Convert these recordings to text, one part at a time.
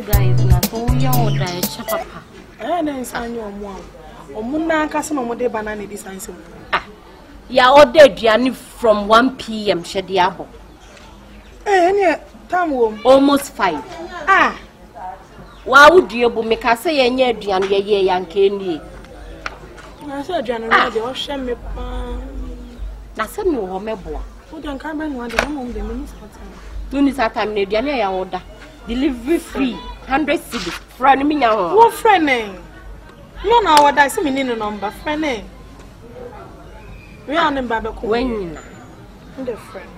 guys na so ya oda e che papa. Na nsanyo omo a. Omo na kase no mo de banana di sanse. Ah. Ya oda aduane from 1 p.m. shede abo. Any time wo almost 5. Ah. Wa wudue bu me ka se ye nya aduane ye yanka nie. Na se aduane no de o hwe me pa. Na se no ho meboa. Wo de nka ba no de na mom de me Nuni satam na aduane ya oda. Delivery free 100 cedis. Friend me nya ho. Wo friend eh. No na oda se me ni no number friend eh. We are number be ko. When the friend.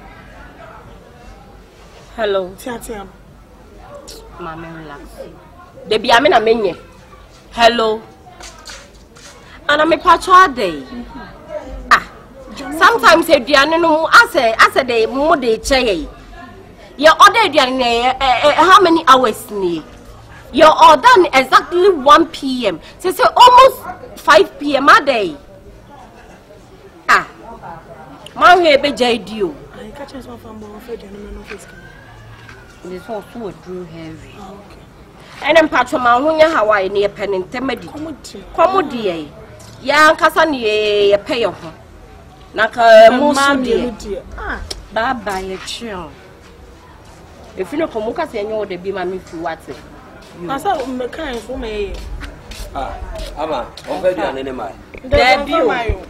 Hello. Tiatiam. Mama relax. Debi ame na menye. Hello. Ana me pacho day. Ah. Sometimes aduane no ase dey mo dey che. Your order aduane how many hours ni? Your order exactly 1 p.m. Say almost 5 p.m. a day. Ah. Ma we be jaidio. I catch us from more for the no face. This also drew heavy. Okay. And I'm patch my hunya Hawaii near pen and temedi. Comedy. Ya kasa ni ye pay ho. Naka musu Ah, baba ye chill. If you know komuka se nyo de bi ma me fi wate. asa me kan fo me. Ah, ama, on fait du anene mai.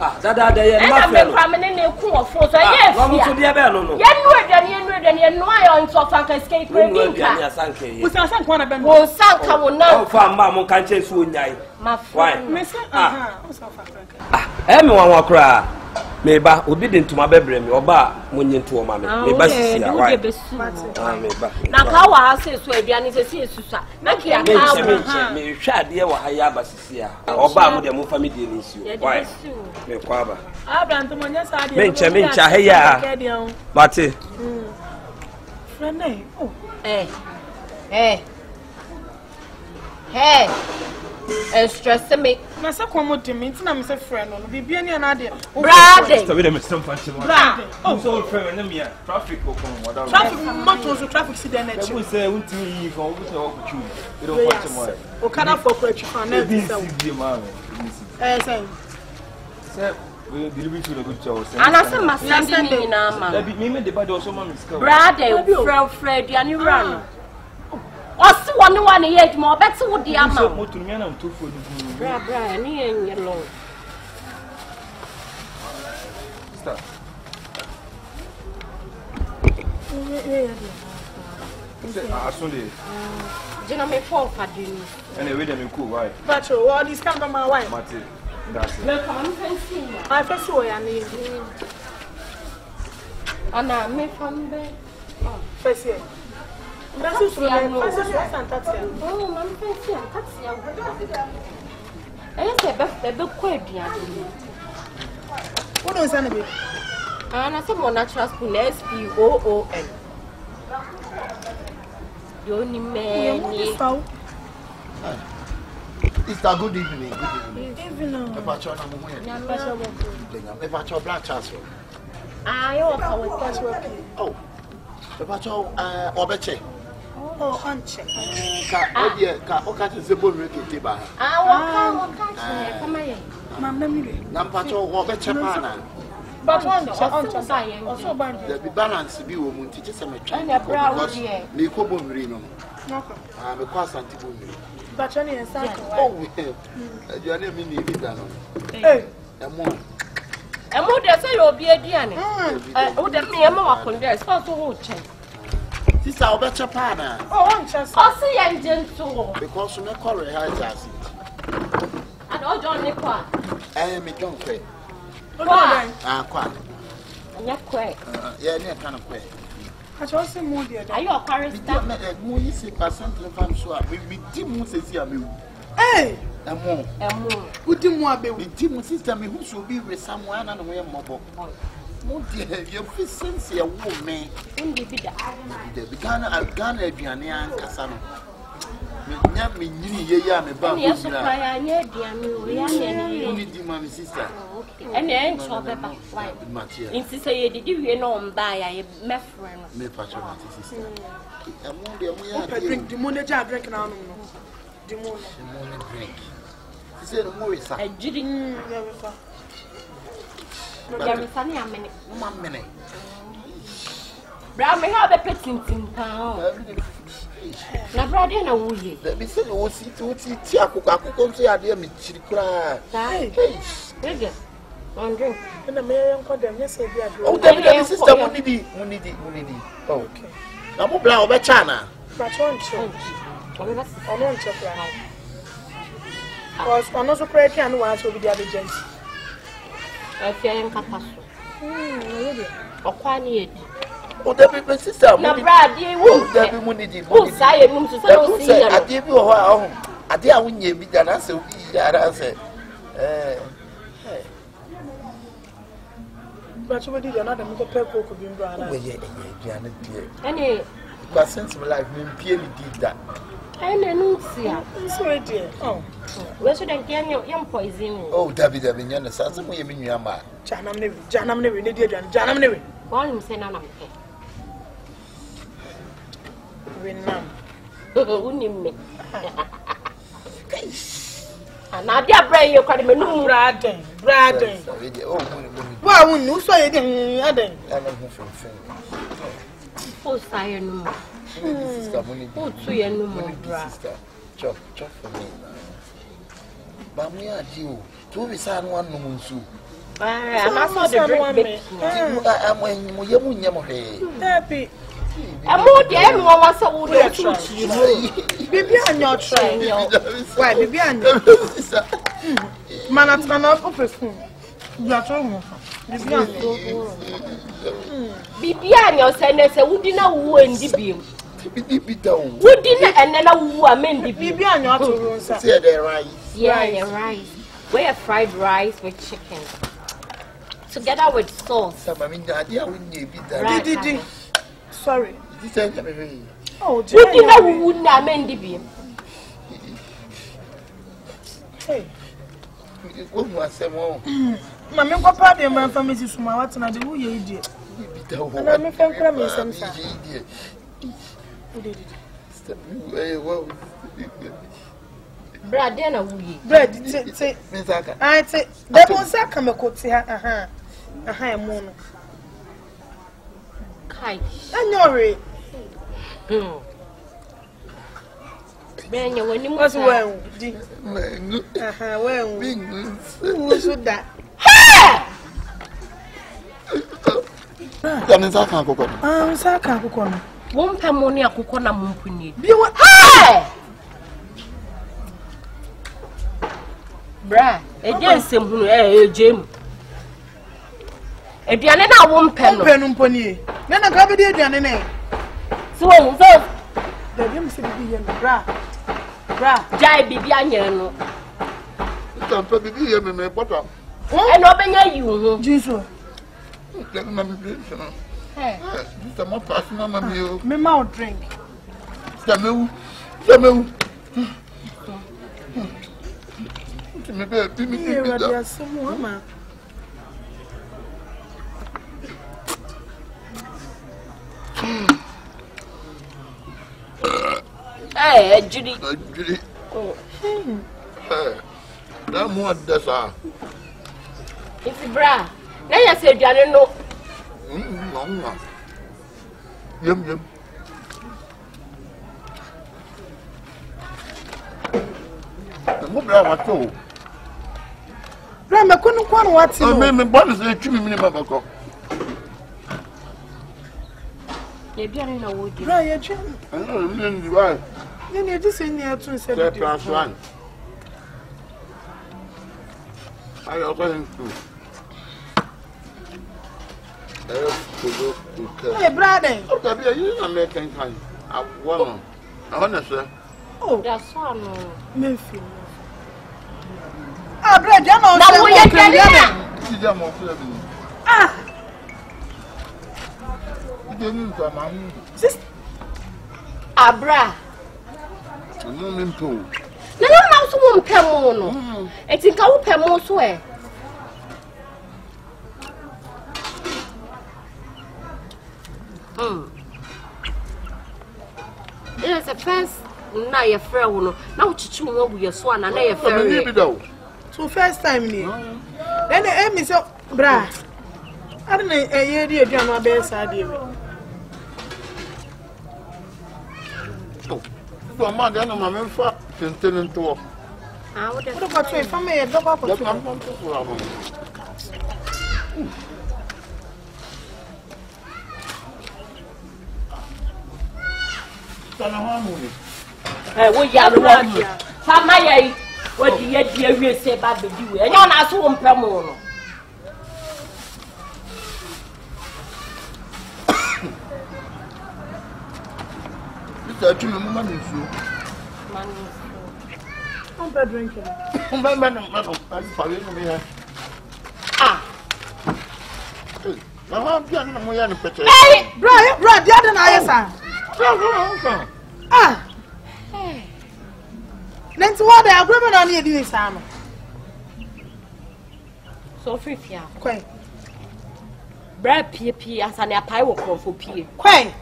Ah, dada ye ma fe no. I'm na ku ofo so ye Wa mu so dia be no no. Ye nu aduane no ayo nso fanka escape credit ka. Wo san kwa na be no. Wo sanka wo na. Fa mba mo kan che su onyai. Ma Why? Me say aha, wo san fa franka. Ah, me wanwa kra. Me ba obi de ntuma bebre me oba monye ntu o ma me. Me ba sisi a why? Ah, me ba. Na ka wa ase so aduane se se susa. Make ya ka me hwa de wa haya ba sisi a. Oba mo de mo fa me de nsuo. Why? Me kwa ba. Abraham to monya sa de. Me ncha heya. Mate. Friend eh. Oh. Hey. Stress me. Na sa kwa mo de me ntina me say friend no. Bibia ni na de. Brother. So we dem stamp fancy one. Brother. Oh, so friend na me traffic go come wada. Traffic motor so traffic see there na chi. We say unti yi for we say walk chu. We don't fancy one. O kada for kwa chi fan na This be is the man. say. Say we deliver to the good job. And I say my Sunday ni na ma. That be me the body also ma miss. Brother, Fred, you run. Osi one ye mo better wo di ama. So mo tunu me na to for ni. Bra, ni en long. Stop. Sunday. Jina me fall for you. Anyway, them cool, why? But what this come from my wife? Mate, that's it. Look, I'm fancy. I first way I need. Ana me from bed. First year. That's it. Oh, I'm fancy. Taxi. I say be kwadu. What does that mean? Ana say more natural spoon SPOON. Yoni me. It's a good evening. Good evening. If I black chasel. Oh, if I Obeche. Oh, uncheck. Oka is the boy Ricky. Mamma mia. Nampacho Obeche Pana. But also The balance be woman teaches a match. And a brown dear. Nico Merino. I'm a cross anti-boom. But only a cycle. Oh, you are naming me. Hey, and more. And what they say you'll be a diane. Oh, that me and more condensed. Also, check. This is our better partner. oh, uncheck. I'll see and gentle. Because you make Corey has us. And all John Niqua. I am a young quay. Quite. And you're quick. Yeah, near kind of quay. I just say more dear. Are you a chorister? More easy percent of I'm sure. We didn't say, Hey, and more. who didn't want to The team system who should be with someone and we're mobile. Oh dear, your efficiency a woman. In the bidder. The Ghana Ghana Vianney and Cassano. nya me nyini ye ya me ba. Yes, I nya diame we ya Only di my sister. And then chop ba why. Inti say ye did you know on buy ya me friend. Me patron sister. Among the mo drink the money ja drink now no. The money drink. He said the more is a jidding. There is any a minute. 1 minute. Bra me have a petting town. Na brother na wuye. Let me say no see to tea akoko so ya dey me chiri kura. Hey. Nigga. On drink. Na me yan ko dem yes e bi adro. Oh, the sister munidi. Oh, okay. Na mo bla obecha na. Patron cho. Ono nche kura. Cause ono so kura kan wa so bi the agency. Afia yan kapaso. Really? Okwani edi. Oh, the sister. Na brother wu. That be munidi. Who say num so no see ya. Ade bi ho a ade a wonye bi da na se wi ya na se. But you did another make a pepper could be brother. We ye aduane die. Any But since my life me pie me did that. I no see ya. So dear. Oh. We should then get your poison. Oh, David nyana sa se mo ye me nua ma. Janam ne we ne di aduane. Janam ne we. One say na nam. We nam. Unim me. Na dia bra you kwade me no Braden. Oh, Wa wonu so ye den aden. ana hu fenfen. o say no. Sister money. O tu ye no mo bra. Sister. Chop for me. Ba mu ya di o. To be sa no anu nsu. And I saw the drink bit. Am mo ye mu nyam he. Happy. Amo de em won wasa wo do chi no. Bibi anyo try. Why bibi anyo? Manatana opefu. Ya try mo. Bibi anyo. Bibi anyo say na say wudi na wo ndi biem. Bibi da o. Wudi na ene na wo amendi biem. Bibi anyo atoro nsa. See the rice. Yeah, rice. We have fried rice with chicken. Together with sauce. Sama mi da dia wonye bi da. Right. Didi. Sorry. This is very. Oh, Wudi na wo na amendi biem. Hey. Ko mu asemo. Mama ko pa de man family suma wat na de wo ye die. Bi da o. Na me fam kra me sam sa. Didi. Step you wow. Brother na wuye. Bread ti. Mensaka. Ah ti. De bon sa ka me ko ti ha aha. Aha e mo no. Kai. Anyore. Benya wani mu. What's well? Di. Mengu. Aha, well. Mengu. Who should that? Ya mensaka akoko. Ah, sa ka akoko no. Won pemo ni akoko na mumpuni. Bi wa. Hey! Bra, eje nsem hunu ejem. Eduane na wo mpe no. Mpe no mponi e. Na ka be di aduane na e. So wo so Da bi me se bi ye no bra. Bra. jai bibi anya no. Tampa bibi ye me bota. E no benya yi wo. Jesus. Let me be. Hey. This is my personal mama. Me ma drink. Samewu. Me be bi mi Ye bi wa da. dia sumu ama. Jiri. Jiri. Da mu adda sa. If bra, na ya se eduane no. No. Yum. Mo bra wa to. Bra me kunu kwa no wati no. Me bonus e twi mi ni ma bako. Eduane na wo di. Bra ye twa. Mi ni wa. Ni ni ji se ni atun se The bi. plus one. I also think too. Hey, brother. Okay, be you na make kind. I want. I want to say. Oh, That's one. me feel. Ah, brother, ya no Na wo ye se eduane. Ti ja mo feel bi. Ah, Ti ni nta ma mu. sis. Abra. Mumpo. No, so won't come. It's in Cowper swear. It's a first night a fair one. Now, Chichu will be a swan and a fair. So, first time, then the aim is up, bra. I don't know a year, dear, my best idea. So, my Dana, my man, for intending to. I would have got to a family a dog. We are one. Family, what do you say about the dew? And you're not so unpamoro. Mr. Money. I'm bad drinking. Hey, bro, the other night, ah, then to what I agree on you doing, Sam. So free, yeah. Quay. Brad P. as an apple will call for P. Quay.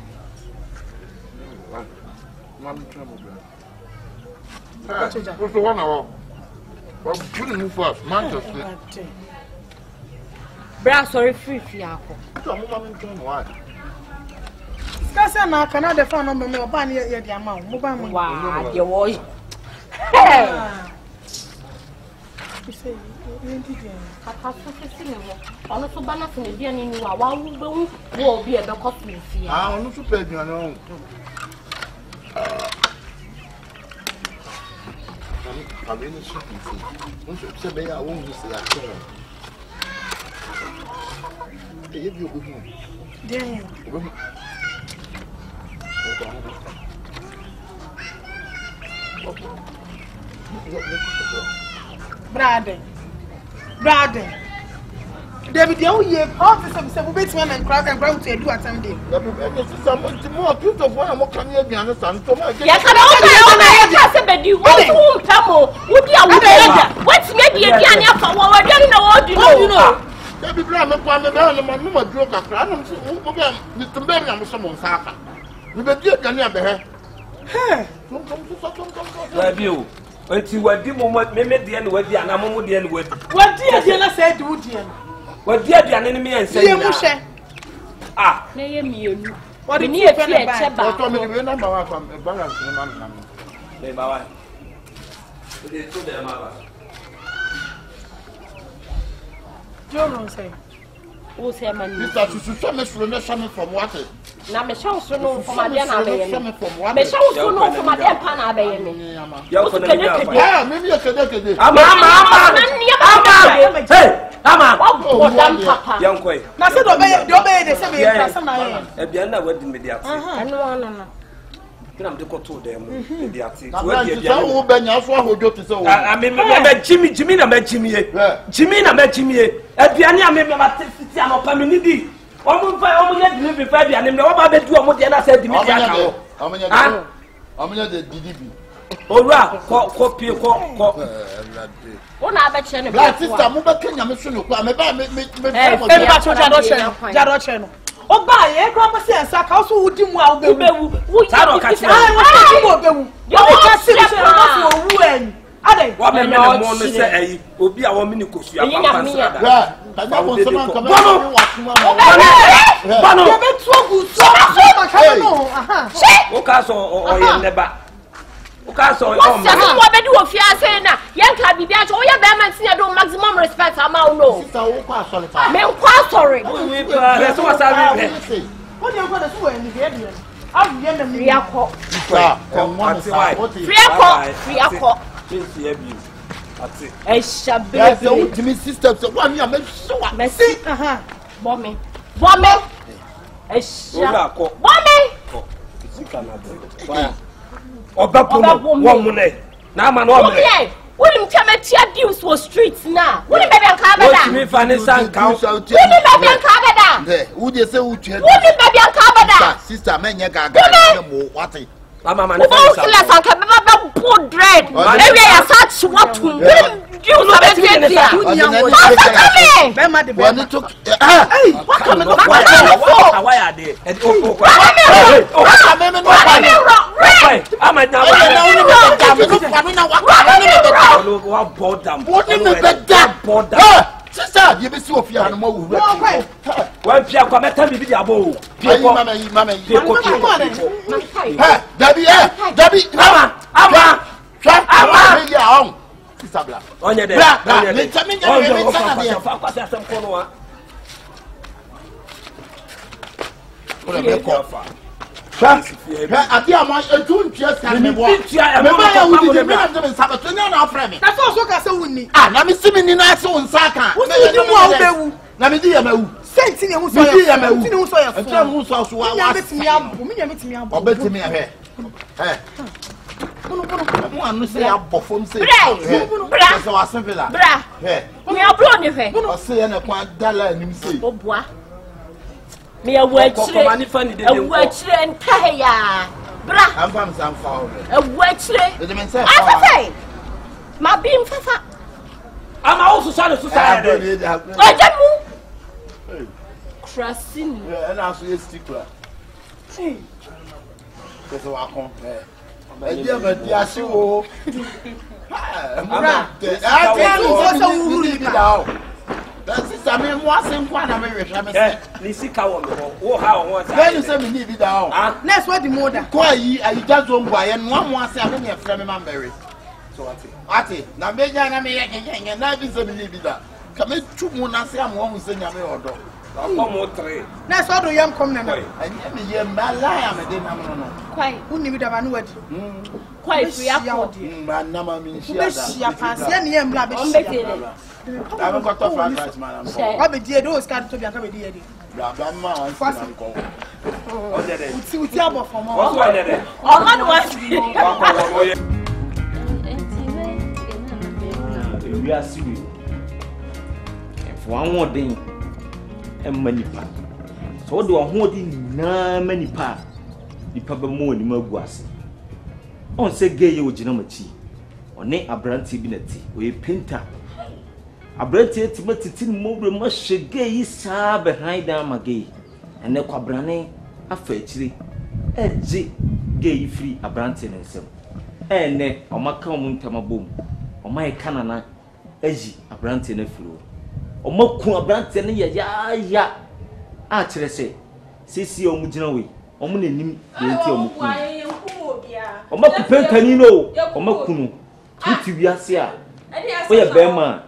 What's the 1 hour? What's putting first? Manchester. Brad, sorry, free, yeah. Scassa now cannot define on me or ban yet the amount. Wow, you was. You say, on a banner from the dear in one will be a coffee. I want to pay you alone. I'm in the shopping. Say, I won't say that. If you go home, damn. Brother. David, the old year, all the some batsmen and crowd and ground to do at some day. Some more beautiful one, what can you be understand? Yes, I don't know. What's maybe a piano for what you know? Baby, I'm a plan about the Mamma Joker. I don't see Mr. Berry and someone Saka. You bet you can never have. You. Until what the moment made the end with the animal the end with. What dear Jenna said to Woodian? What dear the enemy and say, ah, name you. What in here? I told me the number one balance. Never. John say, who's here, man? Mr. from water. Now, Michelle should know from my dinner. Michelle should know from my dear Pana. Maybe I could. I'm young quay. Now, said obey the same person. At the end, I went immediately. I'm the to them. I mean, Jimmy, I met Jimmy. At the end, I met my family. One will live by and know about the two of what I said. I'm not the DDB. Oh, copy. One other channel. Sister, move back in. I'm a oh, buy a property and sack also would do well. You can't see Ade, what me no mo say obi a wo me nikosu apa nsada. Bano. You be too good. So aha. O ka so o ye neba. O ka so o ma. What be do ofia na yan ka bibia cho o ya be man tin do maximum respect ama no. Sister wo kwa sorry. Me kwa sorry. We pa so wasabi. What you go to so any here. I'm here na free akọ. Free akọ. That's it. I shall be a sister. So, one year, Messi, Bommy. I shall Bommy. Woman, now, man, William Tamatia deals for streets now. What did I cover? Me, Fanny San Count. What did I cover? Would you say, would you cover? Sister, man, you got what? Mama, Who less I can never put dread. Maybe I such what to do. Why are they? Sister, you be so fear no more. One Pia come tell me the abo. Mama. Debbie, Mama. Sister Bla. On your day. Me a word and Kaya. Bra, I'm found. a word. I my beam Fafa. I'm also trying to society. I don't move. Crossing. And also a stickler. That's what I come. I never did so. That's I mean, what's in one American? Nisika won how once. Then you say me need it down. That's what the mother. Quite, I just don't buy and one wants to have a friend member. So what it? Now, maybe I'm making and I just believe that. Come in 2 months, I'm one who's in your order. That's what the young come now. I hear my lie, I'm a dinner. Quite, who knew that I knew it? Quite free out. My number means she has a fancy and black. I haven't got a franchise, man. I be dear, those can't be a comedy. See what you have for more. We are serious. One more thing, and many pa. So do a holding many pa. The papa more in Mugwas. On say gay you genomachi. On a brand tibinity, we painter. A brand timothy mobile must gay sa behind them gay. And the quabrane a fetchy. Edgy gay free a brand in himself. And ne on my common tamaboom. On my canana edgy a brand in a floor. O moku abrante ne ya a kire se o mugina we o mu nanim ye nti o moku o moku pentani no o moku no tutu wiase a o ye bema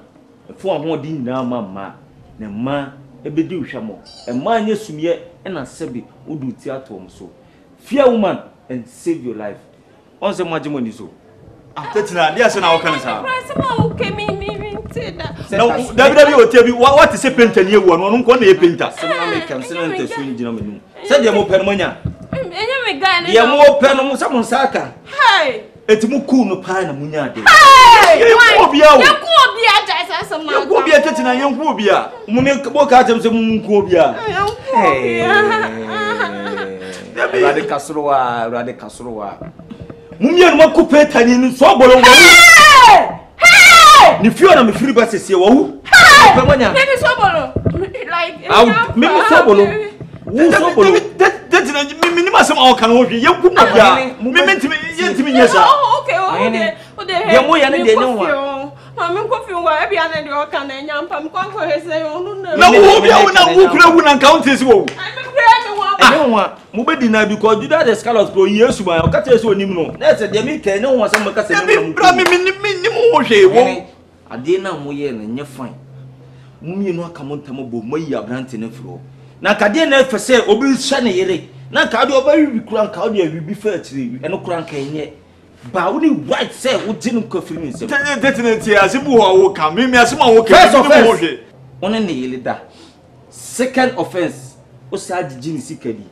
fu ahodi nyina ma na ma ebedi hwamo e ma anya sumie e na sebe odu ti atom so fear woman and save your life on se maji money so tetina dia se na wo kan sa no David Otebi what is a painter near one on corner a painter some American senator swing gentlemen said you mo permonya Enye me guy ya mo perno some saka hey etimuku no pa na munya de hey obia wo yaku obia jaisa sama yaku obia tetina yanku obia mu ne bo ka atem se mu nku obia rade kasrowa mumia no maku petani no so bolo wo ni fio na me free bus se wo permonya maybe so bolo like maybe so bolo wo bolo tetina mi ma se ma kan wo hwe yanku obia mi ntimi nyesa okay o mo ya ne de ne wa mami kofi wa e bia na de o kan na nyampa mi kwa ko hese onu na wo bia wo na wo kura wu na counties wo mi kura mi wa wa mo be dina because Judas the Scarlet pro Yesu ma o ka tese onim no na se de mi ke ne wo se mo ka se mi mo hwe wo ade na mo ye na nye fine mo mi no aka mo ntamo bo mo yi abrante na firo na kade na fese obi hye ne yere na ka de oba wi kura ka de awibi fa atiri eno kura ka enye ba wo ni white say wo din ko firi nsem tetinenti asibu wo ka mi asima wo ka first offense one ne yele da second offense o sa jiji ni sikadi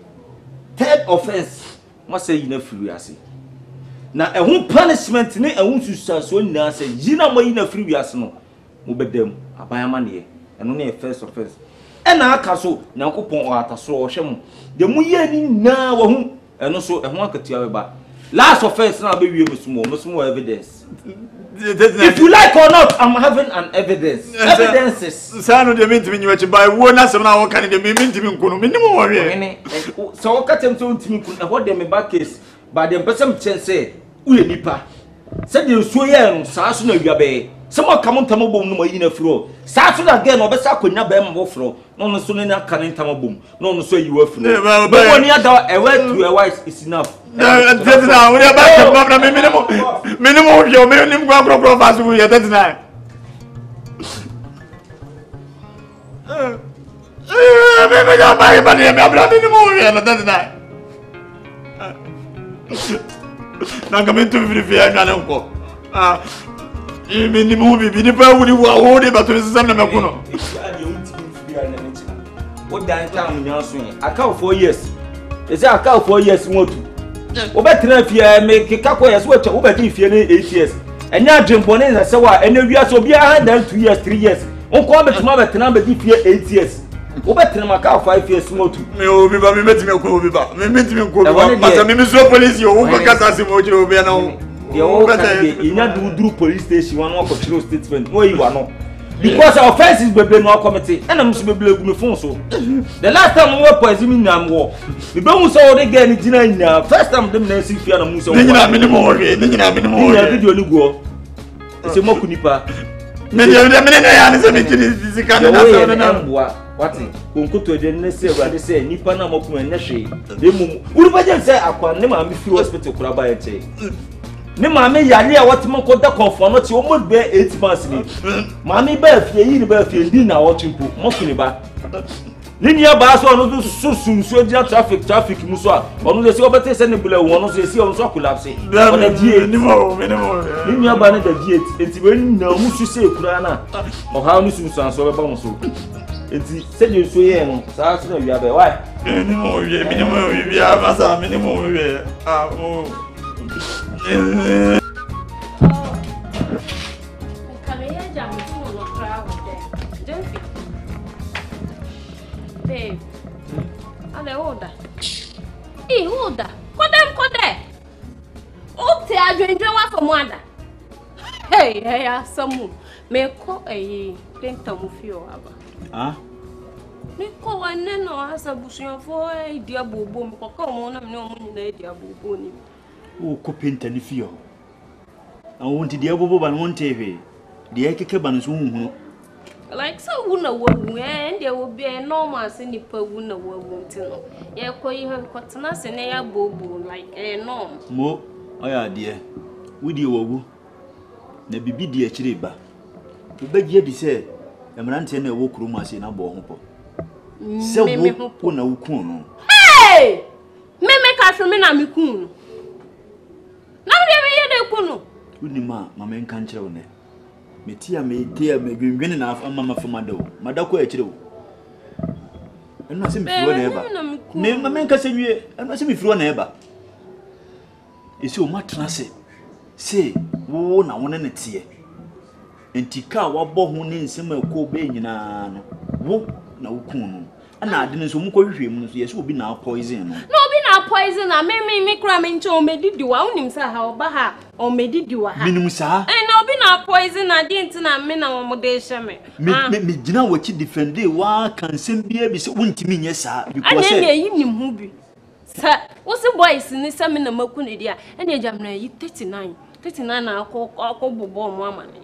third offense mo say yi na firi ase na ehun punishment ne ehun susaso nyina say yi na mo yi na firi ase no mo bedam abayama ne eno ne first offense ena aka so nyankopon o ataso o hwem de mu ye ni na wo hu eno so ehun akatua ba Last offense now be we musumo evidence. If you like or not, I'm having an evidence. Evidences. Sano de mean to me you buy one as now can de mean to me kuno minimum worry. So what can to me kun what dem back case but dem person chance say we nipa. Said you so here saa so na wiabe. Someone come on tamobom no yi na furo. Saa so na again obesa konya be mo furo. No so na kan tamobom. No so you afuro. But when you ada a word to a wise is enough. That's now we are back to minimum yo minimum go fast we that's now. Me já vai para me abrir minimum yo that's now. Não caminho verificar já não co. Minimum bi ni pa wuri wa wo de ba to system na me kuno. What dan time nyo so yin. Account 4 years. Is it account 4 years motu? Obetra fie me kekako yes wo obedi fie ne 8 years. Enya adwempone na se wa ena wia so bia hand 2 years 3 years. Onko betuma betena bedi fie 8 years. Obetra maka 5 years motu. Me obi ba me metime ko obi ba. Me metime ko obi ba. Masa me so police yo wo kasa se mo jiro obi na wo. They all can police station one or control statement. No, you are not. Because our offense is baby no committee, and I'm supposed to be phone so. The last time we were poisoning them war. We don't saw the game in Dinah. First time them never see fear and Musa. Minimum. Video you go. It's a mokunipa. Many of them is a kind of what? Uncle to the necessary, they say, Nipana Moku and Neshe. They move. Would I say, I can't never feel hospital Kurabaye. Ne mama yale what man ko da confirm not you almost be 8 months ni mama ba fie yi ba fie din na wotimpo mokuni ba linia ba so no so dia traffic mu so a onu de se obete se ne bula won no so esi onu so collapse on die minimum linia ba ne da die enti we na mu su se kura na o ha onu su so be ba mu so enti se je so ye no sa so na wi abe why minimum wi bia ba sa minimum wi Come here, Jam. You know, crowd there. Don't you? Babe. Are they older? Hey, older. What them? Oh, they are doing what for mother. Hey, some. Me call a dental feel. Ah. Me call one no as a bushing for a dear boom. Come on, I'm no money, dear boom. O kopenta ni fio awonti de abobo ban wonte hwe de ekeke ban so hu like so wuna wawu and there will be a normal sinipa wuna wawu ntino ye koyi he kotena se ne ya bobo like a norm mo oya de wudi wawu na bibi de akire ba obagie di se emrante na wo kuru ma se na bo ho po se wo na wukun no hey me ka so me na me kun na me ye de kunu unima mama enka nkire wo ne metia me tia me gwenwene na mama fama do madako akire wo eno ase me firo na eba ne mama enka senwie eno ase me firo na eba esi o matena se wo na wona ne tie entika wabɔ ho ne nsem akɔ be nyina no wo na wokun no ana ade nso mu kɔ hwehwɛ mu nso yesi obi na poison no poison na me kra me ncho me didi wa unim sa ha oba ha o me didi wa ha minum sa na obi na poison na di ntina me na wo de hye me gina wachi defend wa kan sem bia bi se wontimi nye sa because anya yi nim hu bi sa wo se boys ni sa me na maku ne dia ene jam na yi 39 na akọ bobo mo amane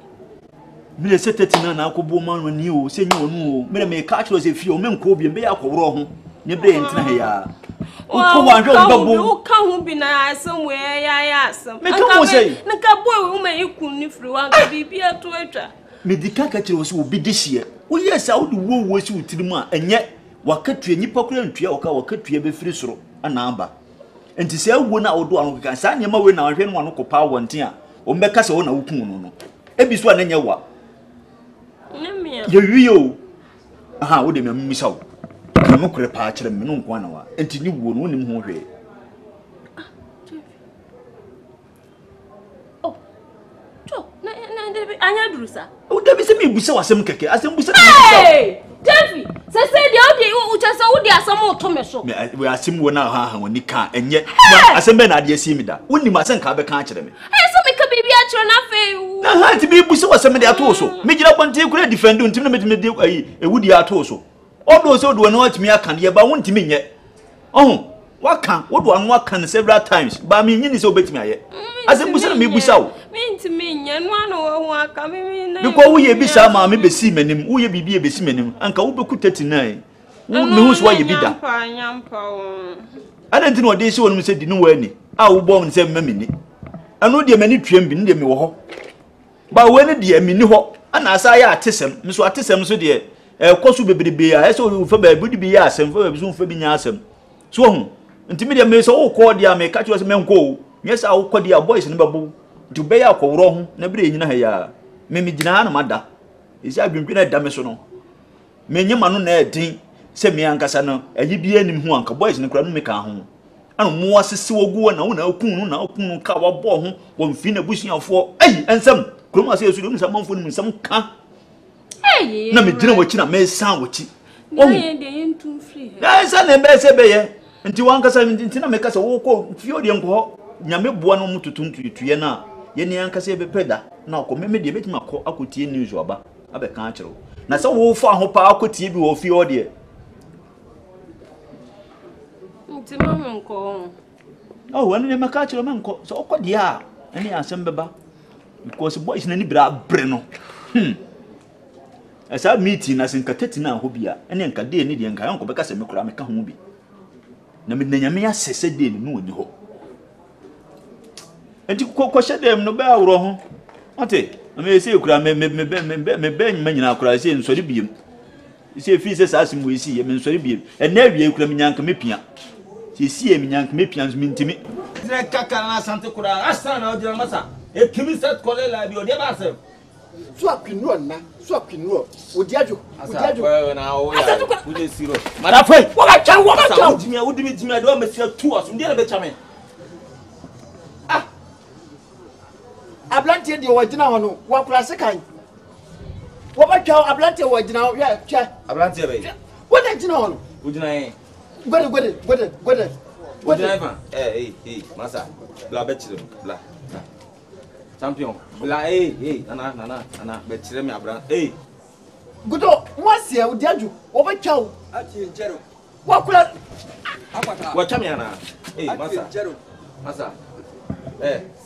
me le 39 na akọ bobo mo ni o se nyi onu o me ka chiro se fi o me nko bi mbe ya akọwro ho ne bre ntina he ya o ko wa jo gbabo o ka hu bi na asem we ya asem me ka mo sei nka boy wo me ikun ni free wan ka bibia to atwa medika ka chiro se obi de hie wo yes a wo de wo si utirimu a enye wakatua nyipa kura ntua wakatua be firi soro ana aba enti se awo na odo anu kan sa nyema we na hwe no anu kopa wonten a o mbeka se wo na wukun no ebi so ananya wa ye wiyo aha wo de me mmisa wo no kure pa kire me no nko na wa enti ni wo no wonim ho hwe anya durusa o de bi se mi busa wasem keke asem busa hey Jeffy say the o chese wo di asam to me so we asim wo na ha woni ka enye asem be na de asi mi da wonni ma sen ka be ka kire me so me ka bibi a kire na fe na ha ti bi bu se wasem de ato so me gira kwante kure defend untim na me de ayi ewudi ato so odo so do na watimi aka de ba wontimi nye waka wodo anu aka several times ba me nyini se obetimi aye asem bu se na me busa wo mentimi nye no anu wo aka me na because wo ye bisa ma me besi manim wo ye bibi e besi manim anka wo beku 39 wo me hu so ye bida adanti no de se wonum se di no wani a wo bom se mamini anu de mani twem bi ne de me wo ho ba wo ne de amini ho ana asa ya atesem me so atesem so de koso bebrebe a ese wo fa ba budi bi ya asem fa ba so fa bi nya asem so hu ntimi de me so wo ko de a me ka cho se me nko nye sa wo ko de a boys ne babo nti be ya ko woro ho na bre nyina ha ya me gina ha na mada isi adwendwe na da me so no me nyema no na edin se me ankasa no ayi bi anim ho anka boys ne kura no me ka ho anu mo asese wogu na wo na okun ka wa bo ho wo mfi na busuafo ensam krom ase esu no nsam mfo no nsam ka na me gina wachi na me san wachi ya san na be se be ye nti wankasa nti na me kasa wo ko fio de nko nyame boa no mututuntu tuye na ye ni ankasa e be peda na ko me de betima ko akotie news oba abe kan akiro na se wo fa ho pa akotie bi wo fio de nti no nko wani ne maka akiro me nko so okodi a ene asem beba because boys na ni bra bre no esa meeting na sinka 30 na ho bia ene nka de ni de nka yanko beka se me kura me ka ho bi na me nyame ya sese de ni no oni ho enti ko shedem no ba awro ho ate me se kura me nyina kura se nsori biem se fi se sa simu isi ye me nsori biem ena awie kura me nyanka me pia se si ye me nyanka me pia nso mintimi dire kaka na sante kura asa na odira masa e kimi set kole la bi odi ba se so apinu odiajo na o ya wo de siro mara foi wo ba chan wo dimi do me sia tu aso ndi na be chame Ablantie de wajina hono wa klase kan wo ba twa ablantie wajina ya twa ablantie be wo na jina hono wajina yen gode wajina fa masa bla be chire bla champion bla nana be chire me abran gudo wase odiaju wo ba twa ati jero wa kula akwata wa chame ana masa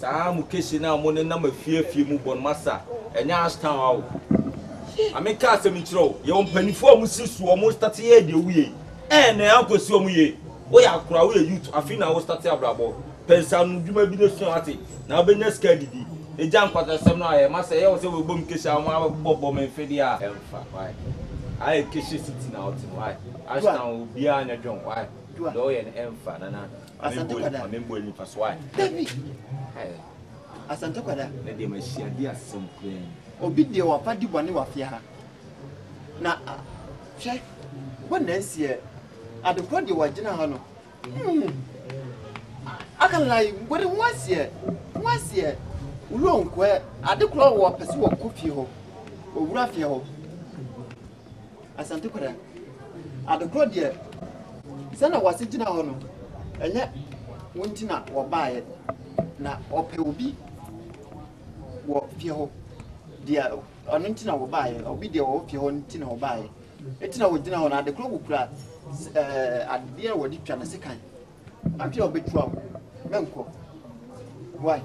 saa mu keshi na mo ne na mafie mu bon masa enya astan awo ameka asem nchiro ye ompanifo mu sisu o mu start ye de wiye na akosi o mu ye o ya akura o ye youth afina o start abrabo pensa nu dwuma bi ne so ate na obenya ska didi eja nkwata asem no aye masa ye o se we bom keshi awo bobo me fedi a emfa why ai keshi city na ot why astan obi anya dwon why do ye emfa nana amembo ni paswa David asante kwada na de machia dia somple obi de wa pa di bone wa fia ha na hwe wona nsie adekwa de wa gina ha no akala ngore wasie ulo nkwe adekwa wa pese wa kofi ho owura fia ho asante kwada adekwa de sana wase gina ho no enye wontina wo baaye na ope obi wo fie ho dia onuntina wo baaye obi dia wo fie ho ntina wo baaye etina wo gina ho na de kro kura adie wo di twa na sekan apia obetua menko why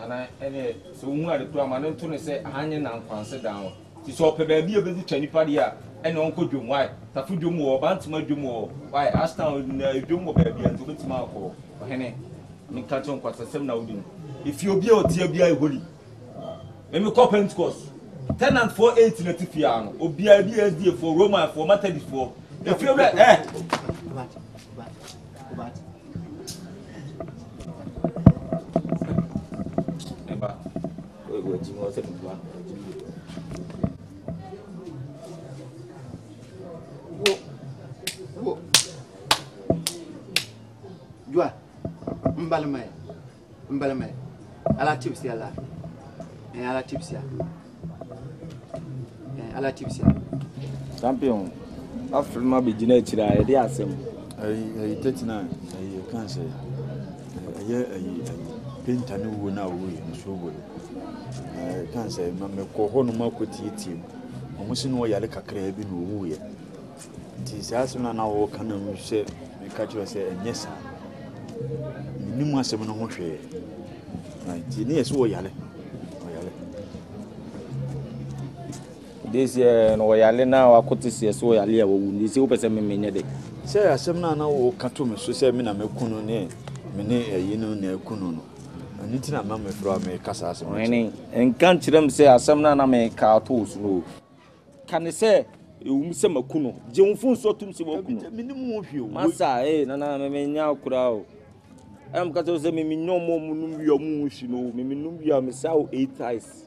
ana ene so hu ade to ama nto ne se ahanye na nkwanse dan ti so ope ba bi obedi twa nipa dia ene onko dwom why tafu dwom wo bantima dwom wo why astan na dwom wo ba bia nto betima akọ ohene mi ka chon kwata sem na odin if you obi otia bia eholi emi call Pentecost tenant for 8 na tifia no obi a bi SD for Roman for Methodist for if you eba we jimo se twa wo jua mbalme ala tipsi ala champion after my beginner chira e dey asem I 39 I can't say painter no wo na wo yi so go I can't say me ko ho no makoti etim omusi no yale kakra bi no wo ye ti sasa na wo kana mu hye me ka chiro say enyesa ni mu asem no ho hwe ti ne yeso wo yale this year no yale na wakoti se so yale ya wo ni se wo pese me menye de say asem na wo ka to me so say me na me kunu ne me ne yi no na kunu no ani ti na ma me fro me kasa asem ni en kan chirem say asem na me ka to so no kan say ewum se makunu je mfu so tum se makunu me ni mu hwe o masa na me nya akura o am ka to say me nyomo mu num wi omu hwi no me num wi am say 8 eyes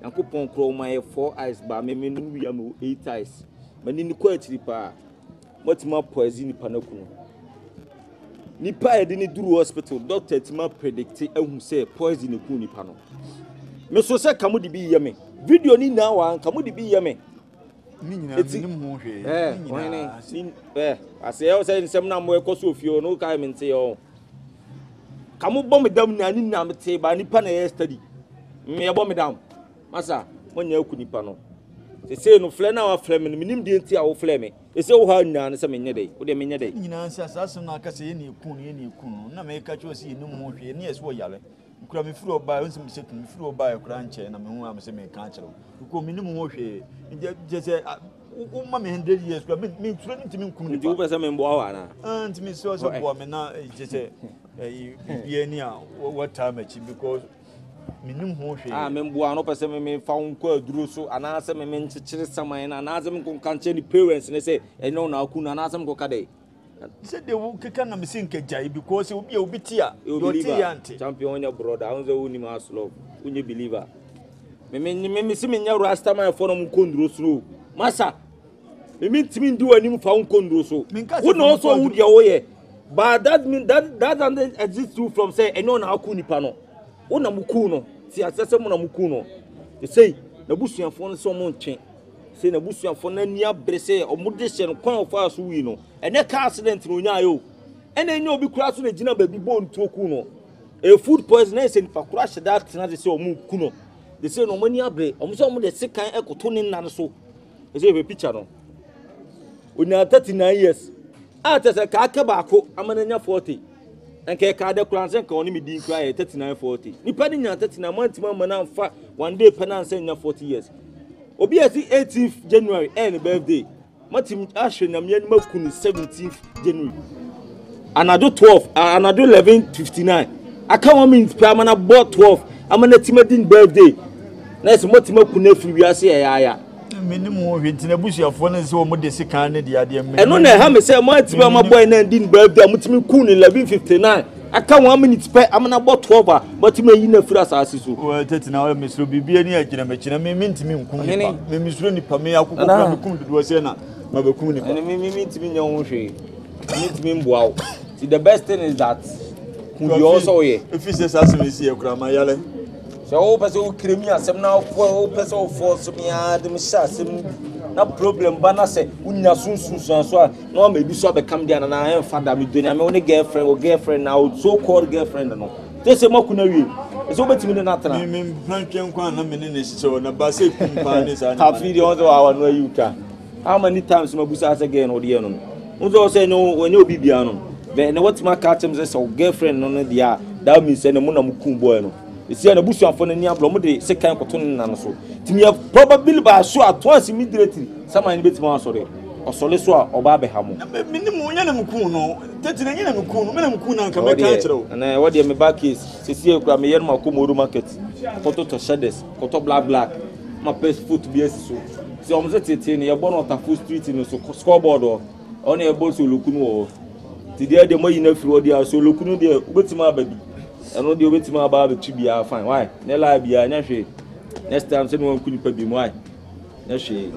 Yankopon kro my 4 eyes ba me num wi am 8 eyes mani ni ko atiri pa motima poison nipa na kunu nipa e de ni duru hospital doctor tima predict ehun say poison ne kunu nipa no me so say kamu de bi yeme video ni na wa kamu de bi yeme ni nyina ni mu hwe ase e say nsem na mo e koso ofio no kai me nte yo kamu bom dam na ni na mete ba nipa na ye study me bom dam masa monya ku nipa no se no fle na wa fle me nim de nti a wo fle me se wo ha nyina ne se menye dai wo de menye dai nyina nsi asase na aka se ye ne ekunu na me ka cho se ni mu hwe ne yeso yale kura me furu oba onse me setu me furu oba e kura nche na me hu am se me ka kire ko me ni mu hwe je se o ma me 100 years kura me turo ni timi nkunu ni wo pese me mbo wa na ntimi so bo me na je se bibie ni a what time achi because minim ho hwe me mbo no pese me fa nko aduro so ana se me nchechire saman na ana se me kon kanche ni parents ne se enyo na akunu ana se me ko kade se de wo keka na me sinke jai because obi tia your tia champion onya brother onze woni ma slow unye believer me se me nya rasta man for no nkonduro so masa me ntimi ndi wani fa nkonduro so wo no so wo dia wo ye but that mean that doesn't exist too from say enyo na akunu nipa no wo na muku no ti asese mo na muku no e sei na busuafo no so mo ntwe sei na busuafo na nia brese o mo de hye no kwan of aso wi no ene car accident no nya ayo ene nya obi kura so na gina ba bi bon toku no e food poisoning say nipa kura hye that na de say o mo ku no de say no mo nia bre o mo so mo de sekan ekoto ne nna so e say be picture no onya 39 years atese ka aka ba ko amana nya 40 enke ka de kranse ka oni medin kra 3940 nipa ni nya 39 mantima mana fa one day penance nya 40 years obi asi 18th January any birthday matim ahwe na me makunu 17th January anado 12 anado 11:59 aka 1 minute per mana bo 12 amana timadin birthday na ese matima kunu afiri wiase ya minimum ho hwenti na busuafo no se o mo de sika ne de ade me eno na ha me se matima ma boy na din birthday mutimi kunu 11:59 aka 1 minute per amana bo 12 matima yi na fira asase so o tete na o mesro bibia ni agina machina me ntimi nkum nipa me mesro nipa me akoko pra me kum dodo se na ma be kum nipa me ntimi nya ho hwe me ntimi mboa see the best thing is that who you also here if is asase me see ekura ma yale so o pese o kremi asem na o pese o force me adem sha asem na problem ba na se unya sunsun so a no ma bi so abekam dia na en fada me donia me woni girlfriend now so called girlfriend no they say makuna wi so betimi na tana me plantwen kwa na me ne so na ba se kumpa ne sa na fi dey on so our no yuka how many times ma busa ase again o dey no unzo say no when you bibia no be na what ma catch him say girlfriend no dia that means say na mo na mukum boy no isi na busuafo na ni ablo mo de sekan koto na no so timi probably ba so at once immediately someone betima asore osole so a oba be hamo minim onya na mukun no tete na nyina mukun no me na mukun na nka me ka kire na what dey me back case sisi ekura me yer ma ko moru market koto to shades koto black ma pass foot bi esi so si o mo se tete ni e bo no tafu street no so scoreboard o na e bo so lokunu o ti dey dey mo yi na firi o dey so lokunu dey obetima ababi eno dey obetima aba be tubia fine why na la bia nya hwe next time say no wan kunipa bi mo why na hwe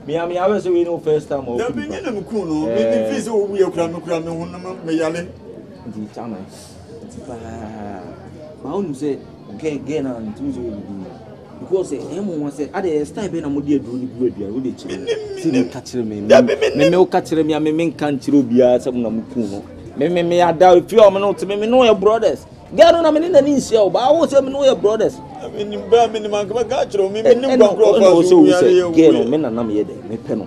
me always say we no first time o da bi nyina mukun no me fi say o wu ekura me hu na me yale ndi chama ti pa ma onu say get na ntuzo obi because emo say ade style be na mo de aduro ni bu adua wo de chi si ni ka kire me o ka kire me me kan kire obia se mo na mo ku no me ada fi o me no te me no your brothers garo na me na ni nsia o ba wo se me no your brothers me ba me man ka kire me ni gba gro so garo me na me ye de me pe no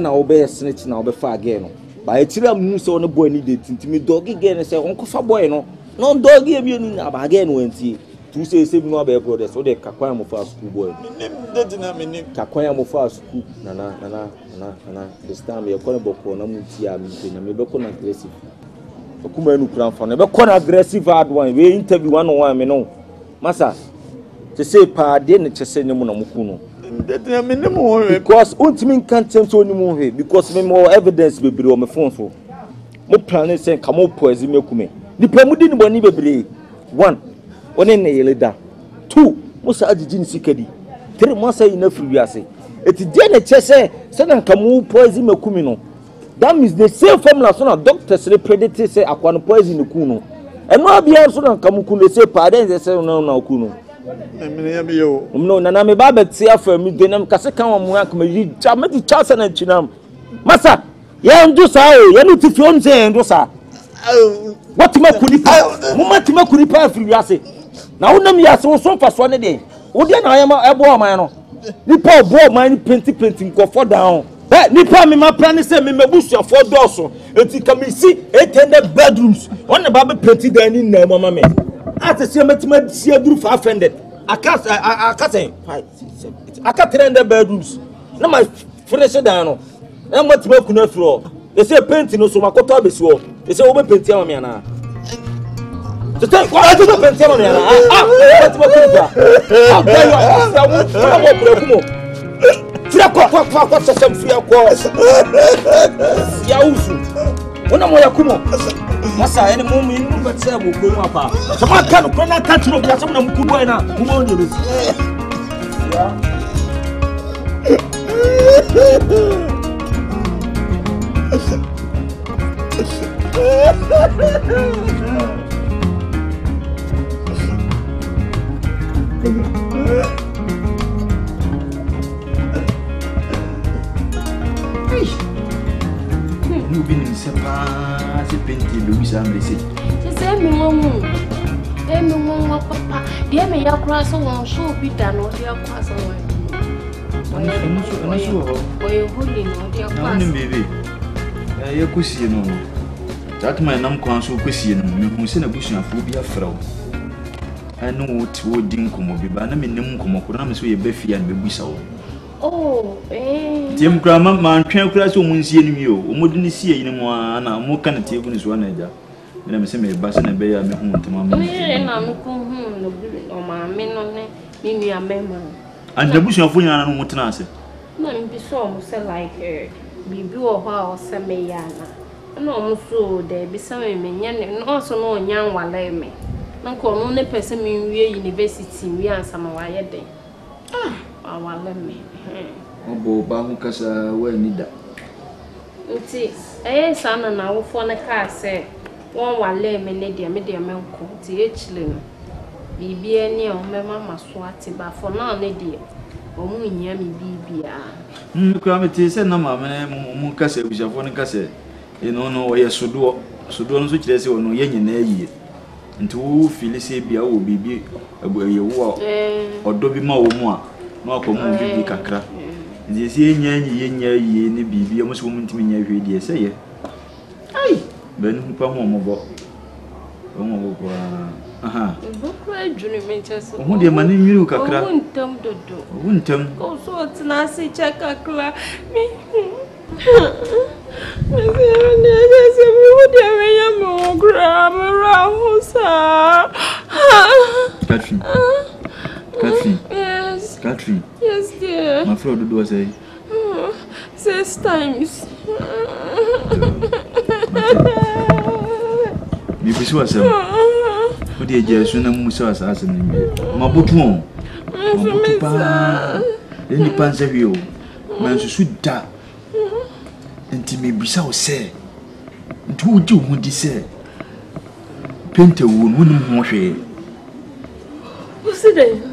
na wo be snitch na wo be fa garo ba etira mu se on boy ni de tintimi doggy garo se on ko fa boy no no doggy e bi ni na ba garo wanti tu say no be brothers so de kakwan mo fa school boy de na me ni kakwan mo fa school na this time ye ko boko na mu ti a mi pe na me be ko na aggressive okuma enu kran fa na be ko na aggressive hard one we interview one on one me no masa to say pa de ne chese ne mu na mu ku no de na me ni mo because untimi kan tem so ni mu he because me more evidence be bere o me phone so mo plan say ka mo poison me kume ni pa mu di ni boni bebre 1 one ne yeleda 2 musa ajiji ni sikadi 3 musa ina free ase eti de na chese se na kamu poison makumi no that means the same formula so na doctors they predict say akwa poison ku no eno abia so na kamu ku le say pa den say na ku no me ya me yo no na me ba beti afa mi de na kase kan wa mu akama yi cha me di cha na chinam masa ya ndu sa o ya no ti fi on say ndu sa what makuni pa mo matima kuni pa free ase na wonam ya se wo so fa so ne de wo de na ayama ebo oman no ni pa obo oman ni penti nkofo down ni pa me ma plan say me mabusu afo doso enti kamisi 800 bedrooms on na ba be penti dan ni na mama me ate se matima si aduru 500 akase 300 bedrooms na ma finish down no na matima kuna fro they say penti no so makoto abesi wo they say wo be penti ama me ana Tete kwa ajo penti ama na penti mo kuba abayo sa wo mo prekumo fira kwa sasa fira kwa ya usu wona mo yakumo masa ene mo mi nu betse mo kumo apa sama kan ko na ka turo bia sama na mukubo na mo mo ni besi ya Nous venons se penti le wisa amrese. Je sais me momu. E me momu papa. Dia me ya kura so won so bi da no dia kwa so won. Oye holi no dia kwa. Na ni bebe. Ya kusie no. That my nam kwan so kusie no. Me hu se na busuafo bi afrawo. Anu ti wo din komo bi ba na me nim komo kura na me so ye ba fia na be busa wo. Oh, Tim grandma man twen kura so mun sie ni o. O modi ni sie yin mo ana mo kan tie bu ni so na ja. Na me se me ba se na be ya me hu ntama me. Na me ko hu no bi o ma me no ne ni nua mema. Ande busuafo nyana no mutena ase. Na me bi so mo se like bibi wo ho a o se me ya na. Na o mo so de bi se me nya ne no so no nya nwale me. Na ko no ne pese me wie university wi ansama wa ye den. Awale me. Obo ba hu kasa wa ni da. Nti sana na wo fo na ka se won wale me ne de me nko ti echile no. Bibi eni o me mama so ati ba fo na ne de o mu nya mi bibia. Kura me ti se na ma me mu kasa bushafo ne kasa eno no ye sodo no so kire se ono ye nyina yie. Nti wo fili se bia wo bibi ye wo odo bi ma wo mu a na akomu bibi kakra. Nti se nya yie ne bibi mo so mu ntimi nya hwedi e se ye. Ai ben hu pa mo bo. O mo bo kwa. Aha. Bukwa juni menchese. O de mane nwiru kakra. O ntam dodo. O ntam. Ko so tina se cha kakra. Mi. Mese mi wodi amenya mo gra mera hosa. Catherine. Yes. Catherine. Yes, dear. My friend Dodo say 6 times. Me be so asem. O de je so na mu so asem ni me. Mabutu on. Mabutu pa. Eni panse wi o. Man so da. Enti me bisa o se. Nti o di o di se. Pente wo no mu ho hwe.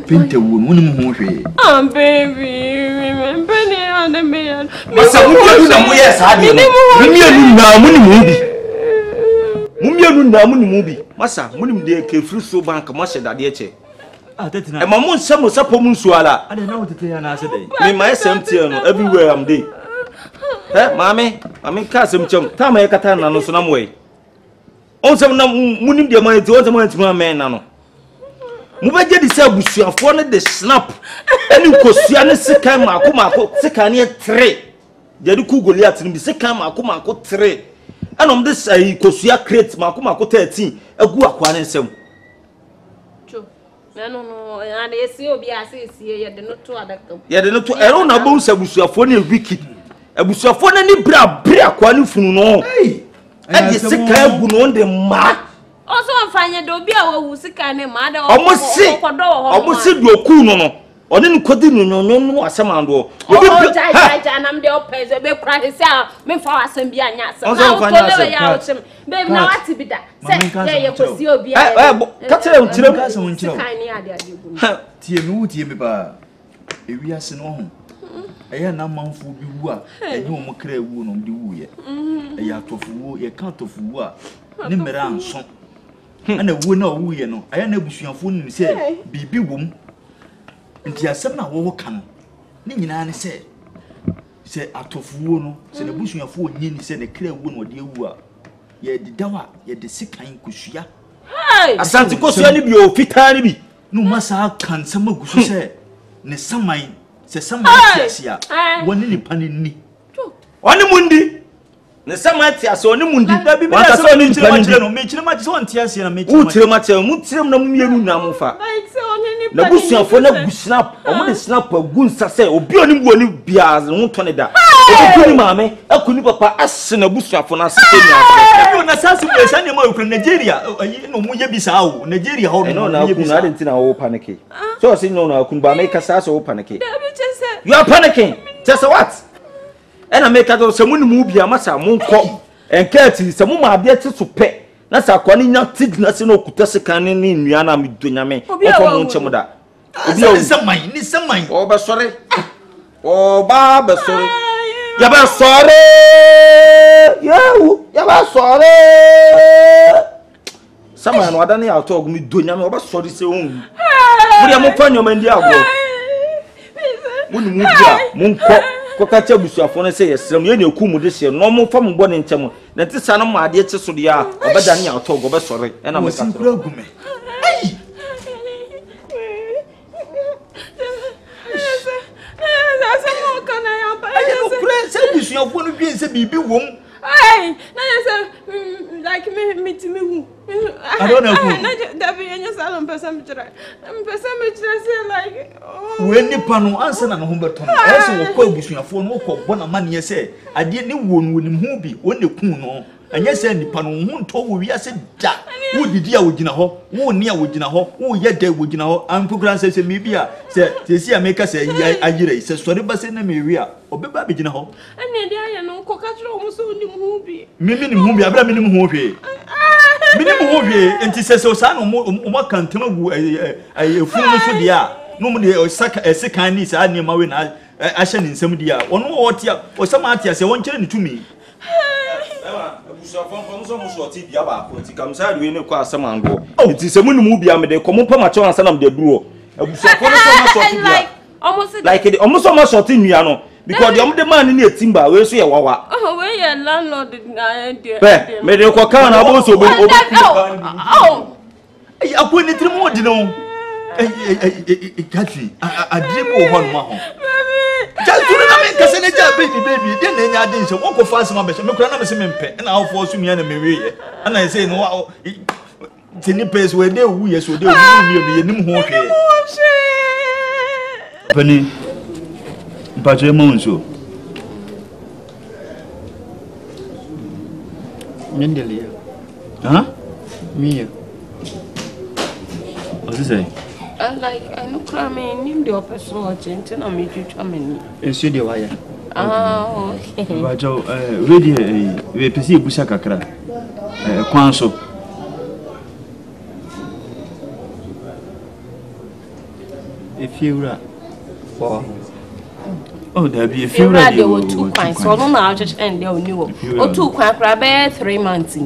Pinta wo no mu hwe. Ah baby, penny on the man. Masa mu na mu yes ade. Mumienu na mu ni mu bi. Mumienu na mu ni mu bi. Masa mu ni de ke free so bank ma she dade eche. Ah tetina. E ma mu nsemo sapo mu nsuala. Ade na wo tete ya na ase dai. Me my SMT no everywhere am dey. Mami ka sem chem. Ta ma yakata na no so na mo we. Onsem na mu ni de man ti onsem anti ma men na no. Mu ba je di se abusuafo ne de snap. Eni kosua ne sekan mako sekan ne 3. Je di ku Goliath ni bi sekan mako 3. Anom de sai kosua crate mako 13 agu akwa ne nsem. No, and they see obi asisi ye de no to adakam. Ye de no to ero na bo sabusuafo ne wicked. Abusuafo na ni bra akwa ne funu no. E de sekan agu no de ma. Also amfanya de obi a wo sika ne ma da omosi do ku no. Oni nkodi no asemando. Obi ja nam de opeze be kura se a me fa asem bi anya asem. Na to le ya ochim. Baby na wati bi da. Se ye kosi obi a. Ka tere ntirem. Sika ni ade gu. Tie me wo tie me ba. Ewi ase no ho. Eya na manfo bi wu a enye wo mkra wu no de wu ye. Eya tofu wu ye kan tofu wu a ne mera anso. Ana wu na wu ye no. Eya na busuafo nim se bibi wom. Nti asem na wo kan ni nyina ne se atofuo no se na busuafo onye ni se ne kra wu no de wu a ye didawa ye de sikan kusua asante kosua ni bi o fitaa ni bi no masa kan sama gusu se ne saman se saman tiasia woni ni panini oni mundi ne saman tiasia oni mundi da bi me na so ni chire no me chire ma so tiasia na me chire ma chire ma chire mu tirem na mu mienu na mu fa na busuafo na gu snap omo de snap agu nsa se obi oni mu oni bia ho to ne da obi ni maame akuni papa ase na busuafo na se nya na sase mu esa ne ma ukra Nigeria no mu ye bisa o Nigeria ho no na akun na dentina wo panic so say no na akun ba make sase wo panic you are panicking just what ena make that so mu ni mu bia masa mu nko enkati se mu ma bia ti so pe na sa kwa ni nya tigna se no kuta se kan ni nua na me donyame ofo mu nche mu da obi o ni saman o ba sore o ba ba sore ya ba sore ya ba sore saman no ada na ya to ogumi donyame o ba sore se on muri am fa nyoma ndi agwo muni mu bia mu nko ko ka cha busuafo no se yesrem ye na eku mu de hye no mo fa mo bo ne nkyem na ti sa no ma ade che so de a obeda ne ya to go be sore e na me ka soro agume ai se busuafo no dwen se bibi wom ai na say like me hu I don't know. That be any salon person say like when the pano answer na no humberton eso wo kwa busuafo no ko bona mane say ade ne wonu nim hu bi won kun no anya say ni pano hu nto wo wi ase da wo didi a wo gina ho wo ni a wo gina ho wo ye da wo gina ho ampukran say me bia say si ameka say ayire say sori ba say na me wi a obeba be gina ho ane de aye no ko ka tro mo so nim hu bi me nim hu bi abra me nim hu hwe minim ho hwe enti sese sa no mo kantema gu efunu no so dia no mo de saka esikan ni sa ne ma we na ahye ni nsam dia ono wo tia o sama atia se won kire ni tumi abusuafo nko so mo so ti bia ba ko ti kam sa de we ne kwa asama ando enti se munum bia me de ko mo pa ma che wan sanam de duro abusuafo no so mo so ti bia like it almost so mo so ti nua no because the man ni etimba we so ye wawa we ye landlord na dey me de ko kan na bo so obi ai apo ni tiri mo di no Katri adripo ho no ma ho just do na me kase na ja baby dey na nya dey so won ko fa asema be me kura na me se me mpe na ho fo so mi na me we ye na say no tini pese we dey wu ye so dey wu ye nim ho hwe pani Pache monso. Mendelia. Huh? Me. What's he say? I know cramming him the person watching to no me to chamani. And see the wire. Ah, okay. Pacho, we pesi busa kakra. Kwanso. Fiura. Oh, there be a few Fiura, there were 2 points. So I don't know how to end there. Oh, 2 points, about 3 months.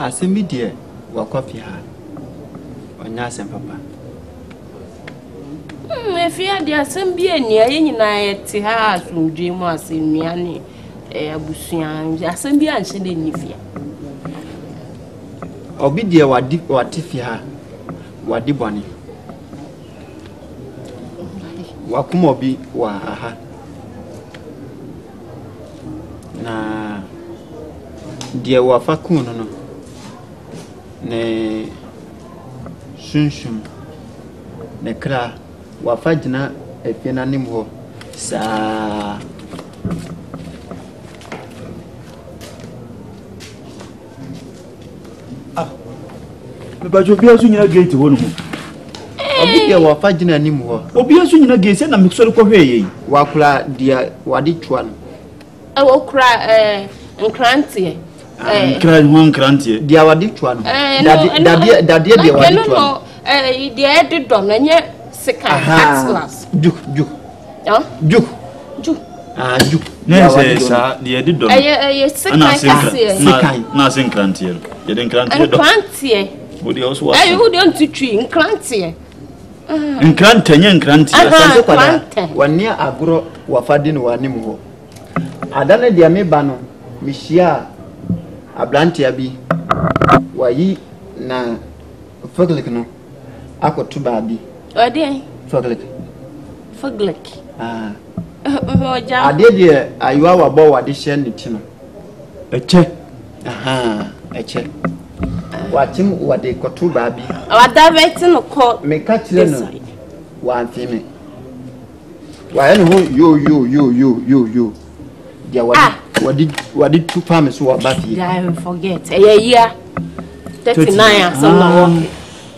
I send me dear, walk off here. Or Nas and Papa. If you had the assembly near United Tiha from Jim was in Miani, Busian, the assembly and sending Nifia. Obi dear, what dip or Tiffia, what did Bonnie? Wakumobi, waha. Na dear Wafakuno. Ne sunsun ne kra wafa gina efie nim ho saa But you be a senior gate one. Obi ya wafa gina nim ho. Obi a senior gate na me so ko hwe wakura dia wadi twan. Okra nkrantie. Nkrantie. Dia wadi twan. Dadie dia wadi twan. Dia de don nye second class. Juk. Juk. Na say sa dia de don. Second class. Na say nkrantie. Ye de nkrantie do. Nkrantie. Body also was. Who don't to tree nkrantie. Nkrantie. Sanse kwada. Wani agro wafadi no wani mu ho. Adane dia me ba no mihia ablantia bi wayi na foglik no akotu ba bi. Ode foglik. Ade dia aywa wabo wade hye ne ti no. Eche. Eche. Watim wade kotu ba bi. Wada veti no ko. Me ka kire no. Wa mfime. Wa ene ho yo. Dia wadi 2 pounds so wa ba fi. I forget. Year 39 some na work.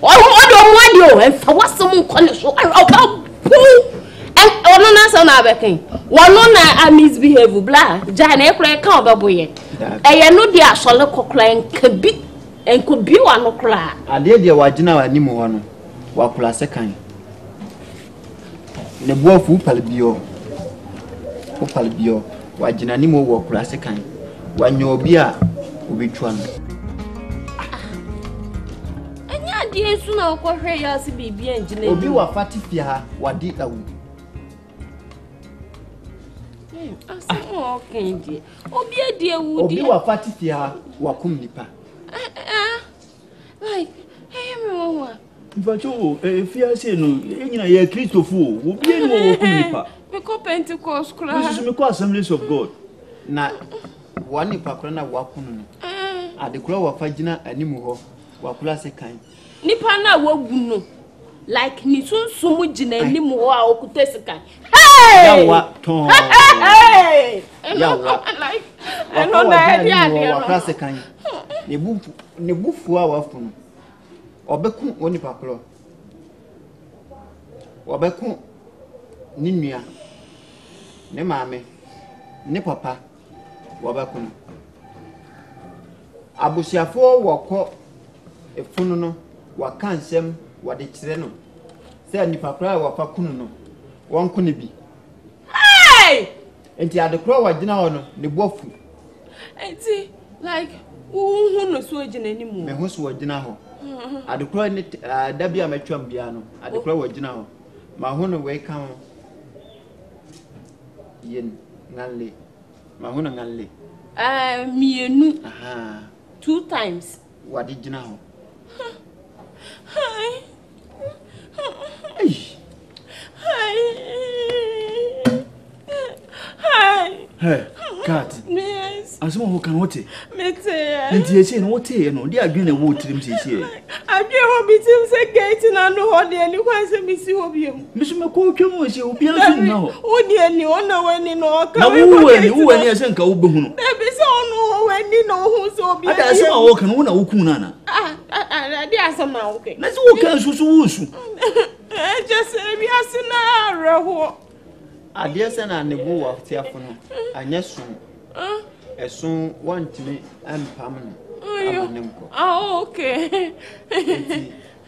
Oh, and for what some call so about and ono na so na bekin. Wono na a misbehave bla. Jane e kra ka obaboye. Eye no dia asole kokra enkabi wa no kra. Ade dia wagina wa nimu ho no. Wa kula sekan. Ne boafu palbio. Wagina nimu wa kula sekan. Wanyo obi a obetwa no. Die su na ko hwe ya se bibia engine obi wa fatifia ha wadi awu okay die obi adie wu die obi wa fatifia ha wakum nipa like me wo Mfacho fia se no enyina ye Christopher obi eni wo wakum nipa me ko Pentecost kura this is me ko Assemblies of God na wani pa kura na wakunu no ade kura wa fagina animu ho wakula sekan nipa na wagu no like ni sunsumu gina animu ho a okuta sekan hey yawa ton hey yawa like eno na edi ade wakula sekan ne bufu a wafunu obeku woni pa kura obeku ni nua ne maame ne papa wabeku no abusiafo woko efunu no waka nsem wade kire no se nipa kra wafa kunu no wonko ne bi hey enti adekro wagina ho no ne bofu enti like hu no so agina ni mu me hu so wagina ho adekro ne dabi amatwam bia no adekro wagina ho ma hu no we kan yen ngalle ma hu no ngalle mienu 2 times wadi gina ho hi hey cat yes asmo ho kan wote mete nti ye se no wote no dia adwene wo tirim se se adwe ho bitim se gate na no ho de ni kwan se misi ho biem miso me ko twem wo se obi anso na ho wo de ni ona wani no ka na wo wani ese nka wo behu no na bi se ono wani no hu se obi ada asema wo kan wo na wo kun na ade asema wo ke na se wo kan susu wo su just bi asina reho ade se na ne bo wa tiafo no anya su Esun want me and Pamon. Oh, okay.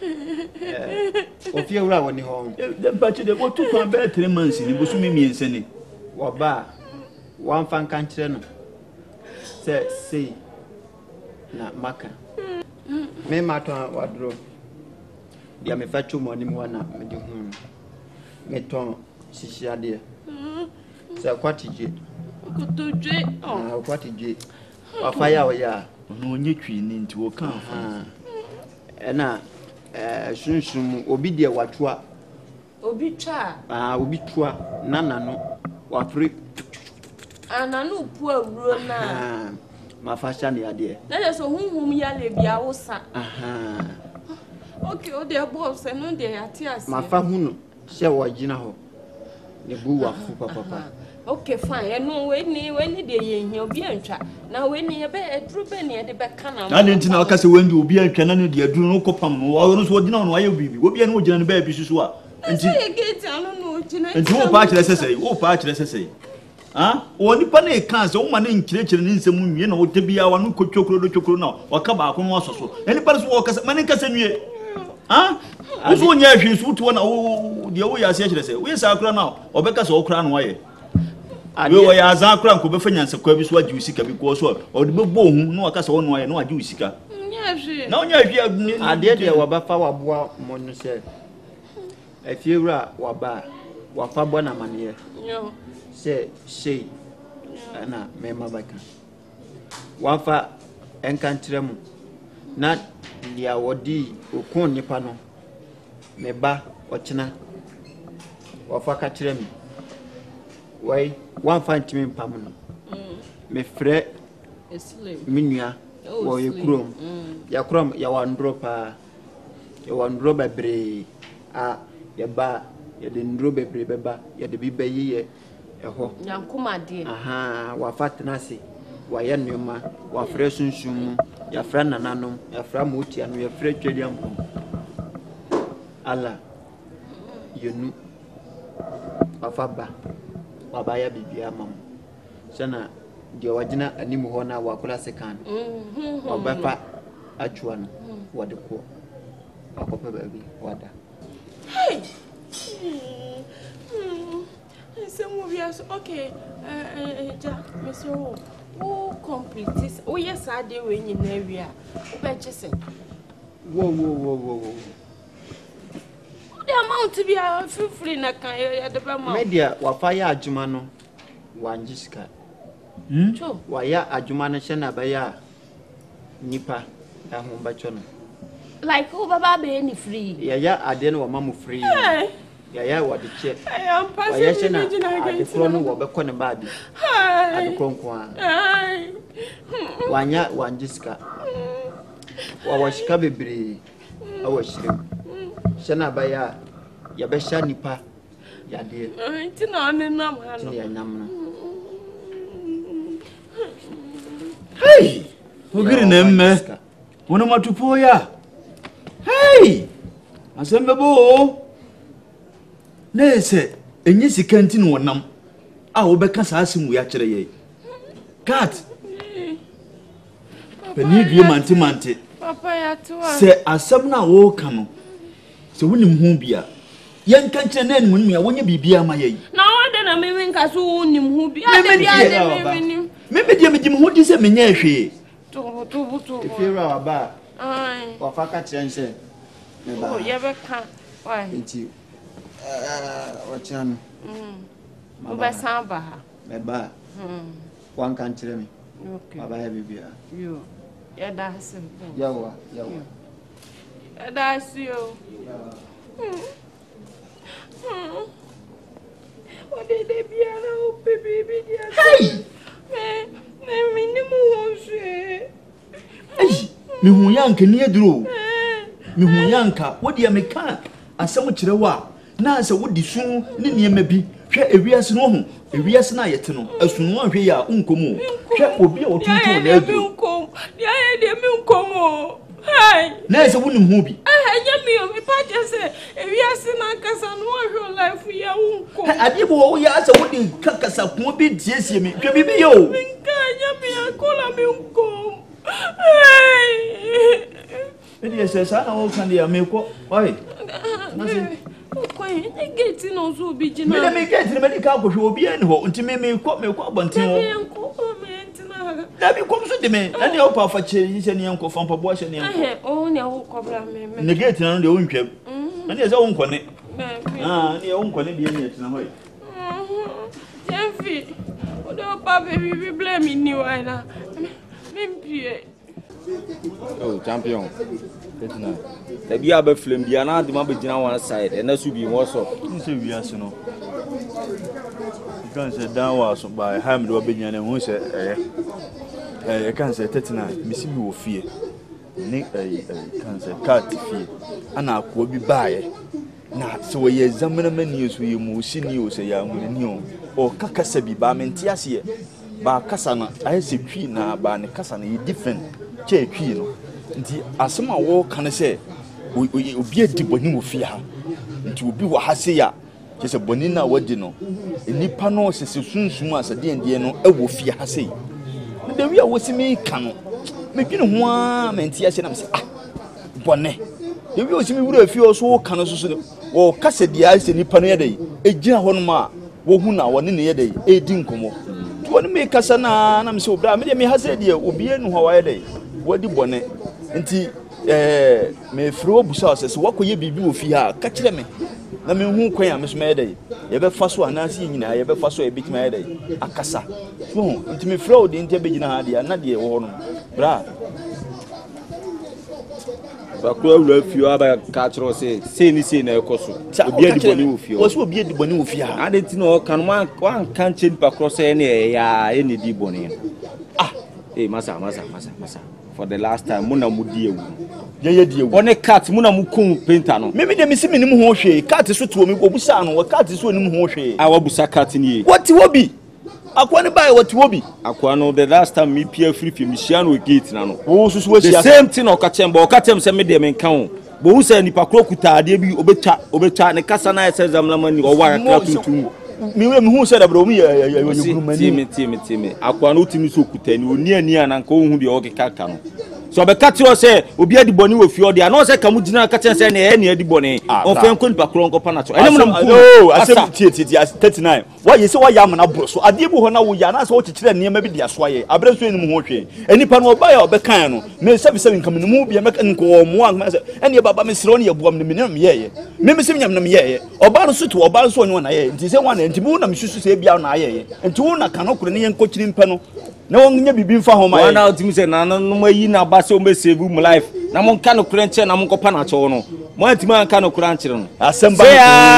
If you're around the home, the budget of what 2 about 3 months in the Busumi and Senny. Waba, one fan country. Say, na Maka. Me matter wardrobe. Dia me fetch money one me di hu. Me ton sisia de. Say kwatije. Kutuje. Ah kwatije. Wa fire wa ya. No nye twi ni nti wo kan fa. Na sunsun obi de watwa. Obi twa. Ah obi twa nana no wa free. Ananu pu awuro na. Ma fasha ne ade. Na so hunhum ya le bia wo sa. Aha. Okay, o de boss no de ati ase. Ma fa hunu she wo gina ho. Ne bu wa fu papa. Okay, fine. No we ni de ye hia obi antwa. Na we ni ye be edru be ne de be kana. Na de ntina aka se wendi obi antwa na ne de edru no kopam no. Wo so gina no aye bibi. Obi ane wo gina no ba bi susu a. Nti ye gate anu no gina. Nti wo pa kire sesei. Wo pa kire sesei. Ah, woni pa na kan se wo ma na nkire ni nsem nwie na wo de bia wa no kotwokro na waka ba ko no soso. Eni pa so wo kasa ma ne kasa nwie. Ah? Wo nya hwe so to na wo de wo ya se kire se. Wo sa akra na obeka se wo kra no aye. We wo ya za akra nko be fanya nsekwa bi so agi usika bi ko so o de bebo hu na waka se wo no aye na agi usika. Nya hwe. Na nya hwe ade de wo ba fa wa boa mo no se. Efiewura wa ba wa fa bo na mane. Yo. Say na mema baka wafa enkantrem na dia wodi okun nipa no meba ochina wafa ka trem wai wafa ntimi pam no me frɛ minua wo yekrom yakrom ya wandro pa ya wandro bebre a ya ba ya de ndro bebre beba ya de bibayiye eho yankuma de aha wa fatna se wa ye nneoma wa frɛ sunsun ya frɛ nananom ya frɛ motia no ya frɛ twediam ala yenu afaba wa ba ya bibia mam sana de wagina anim ho na wa kula sekan wa ba fa atwa no wa de ko akopa ba bi wada hey okay, Monsieur, who completes? Oh, yes, I do when you know we are. Purchasing. Whoa. The amount to be a free na can at the Bama. Media, Wafaya Jumano, one Jiska. True. Waya Ajumana Shana Baya Nipa, a home bachon. Like over baby free. Ya, I didn't want Mamma free. Ya what the check. I am passing the front of a corner baby. At the conquan. One Jiska. What was Cabby? I was shrimp. Shana Baya, Yabesha Nipa, ya dear. It's not enough. Hey! Who get in them? One of my two poor ya. Hey! Assemble. Ne se enye sikanti no wonam a wo beka saasem wo ya kire ye cat pani due mante papa ya to se asem na wo ka no se wonim hu bia yen kan kire na anim nua wonye bibia ma ye na wode na me nka so wonim hu bia de bia de me dia me hu di se menya ehwe to if you are ba ai wa fa ka kire nse me ba oh ye be ka why enti wachan Ubasamba. Meba. One country me. Okay. Baba ya bibia. You. Yeah, that's simple. Yawa. That's you. What did they be a baby? Hey! Hey! Me hu yanka ni aduro. Me hu yanka. What dia me kan asem kire wa. Na se wodi sun ne niema bi hwe ewiase no ho ewiase na yete no asun wo hwe ya unkomo hwe obi a otuntu na adu dia ye de me unkomo hai na se wonim hu bi me pass if you are seen a casa no life we are uncle. I did what we asked what the cacasa won't be yes, me. Can be you. Can call me uncle? It says, I don't can the America. Why? I get in also be Jim. Let me get the medical who will be in home to me quote me quote until that becomes with me. And the upper for change and uncle from Pabuash and I only a cobra me negating on the own trip. And his own connect. Ah, the own connect the Indians in a way. Jeffy, what Papa we blame you either. Oh, champion. The Biaba flame, the another man be on one side, and that should be more so. We are so. You can't say down was by Ham do Binian and Musa. I can't say 39, Miss you fear. Nick, I can't say cat fear. And I could be by. Now, so we examine menus we move news a young new or Cacasabi Bamentiasia. Ba Cassana, I say queen now, Barney Cassana, different. Che Queen. The Asama war can I say, we will be a debonny of fear. It will be what Hasia, just a bonina wedino. In Nipano says soon soon as a D&D, a wolf fear Hasi. The real was me canoe. Making one mentias and I'm saying, ah, bonnet. The real see me with a few also canoes or Cassia the ice in Nipano, a Jina Honma, Wohuna, one in the day, a dinkomo. To make Cassana, and I'm so bad, me has a dear, will be in Hawaii. What the bonnet? Nti me fro busa says what could you be do here catch them na me hu kwan am so me dey ye be fa so anasi nyina ye be fa so e bit me dey akasa so nti me fro de nti be gina ha de na de wo no bra ba ko awura fio aba ka chiro say ni na ekoso obi edi boni wo fio wo so obi edi boni wo fio ha ade ti no kan man kan change pa cross e na ya e ni di boni ah masa for the last time muna mudi ewu ye die ewu one cat muna mukun painter no me de misi minim ho hwe cat so tuo mi obusa no cat so nim ho hwe a wabusa cat ni what wo bi akwa ne bai what wo bi akwa no the last time me pia free film shia no gate na no wo susu we the same thing o ka chem se me de me kan bo hu se nipa kro kuta ade bi obetwa ne kasa na ese zamlamani o wa ka tutum me hu se da bro mi ye timi akwa no timi so kuta ni oni ani ananka hu de o keka no so be kati o se obi adi boni wo fi o de ana se kamu gina ka chen se na e na adi boni o fe nko nipa kro nko pa na so ene mo no asem tie 39 wa ye se wa ya mana bro so ade bu ho na wo ya na se wo kikire ne ma bi de aso aye abre so enim ho hwe enipa no oba ya obekan no me 77 kam ne mu bi me nko mo an se ene baba me siro ne ye buam ne me ye me sim nyam ne me ye oba no so to oba so onye na ye nti se wa na nti bu na me susu se bia na ye nti wo na kanokro ne ye nko kiri mpa no na won nya bibi mfa ho ma na ultimate say na no mayi na ba se o me save mu life na mon kan okran che na mon kopa na che wo no mo antima an kan okran che no asemba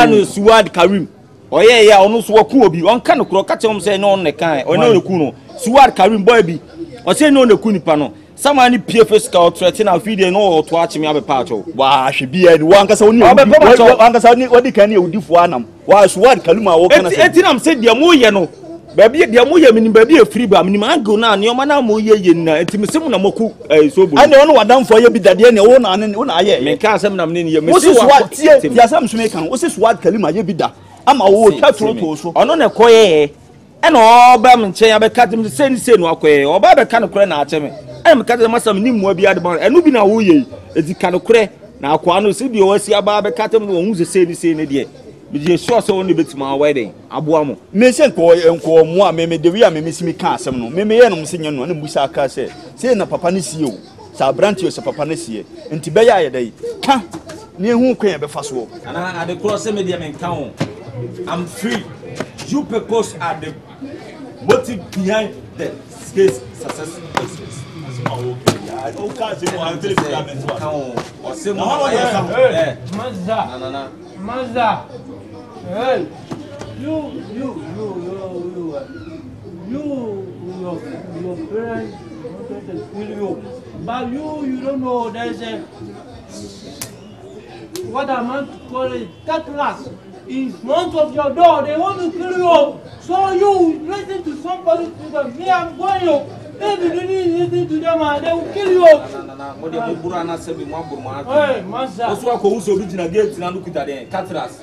no Suwad Karim oye ya onu so ku obi on kan okro ka che mo say no ne kan o ne ku no Suwad Karim boy bi o say no ne ku nipa no sama ni PFS ka o threaten na video no o to achi me abepa cho wa hwe bia ni wan kasa oni wan kasa ni odi kan ni odifo anam wa Suwad Karim a wo kana say etinam say dia mo ye no baby dia mo ye minim baby e free ba minim ango na ne o ma na mo ye na entimisem na moku so bu ane ono wadam fo ye bi dade ne wo na aye me ka asem na me ne ye me se Suwad tie dia sam so me kan wo se Suwad Karim aye bi da ama wo twatro to so ono ne koye e na oba me nchen ya be ka dem se ni se no akoye oba be ka no kore na ache me e me ka dem masam ni mu abi adban enu bi na wo ye edi ka no kore na akwa no se bi o wasi aba be ka dem no hu se ne de be sure so only betima wedding aboa mo me se nko mo a me de wi a me simi ka asem no me ye no mse nye no na mbusa aka se na papa ne sie o sa branti o se papa ne sie enti be ya ye dai ka ne hu kwen be fa so ana ade cross me de me kan I'm free you purpose are the motive behind the case success o ka se mo an television kan o se mo Mazda, hey, your parents wanted to kill you, but you don't know there's a what I meant to call it cutlass in front of your door. They want to kill you, so you listen to somebody. Me, I'm going to. If you don't listen to them, they will kill you. No. What the Burana said, we want Burma. Hey, Master. Also, I go so original gates and look at them. Catras.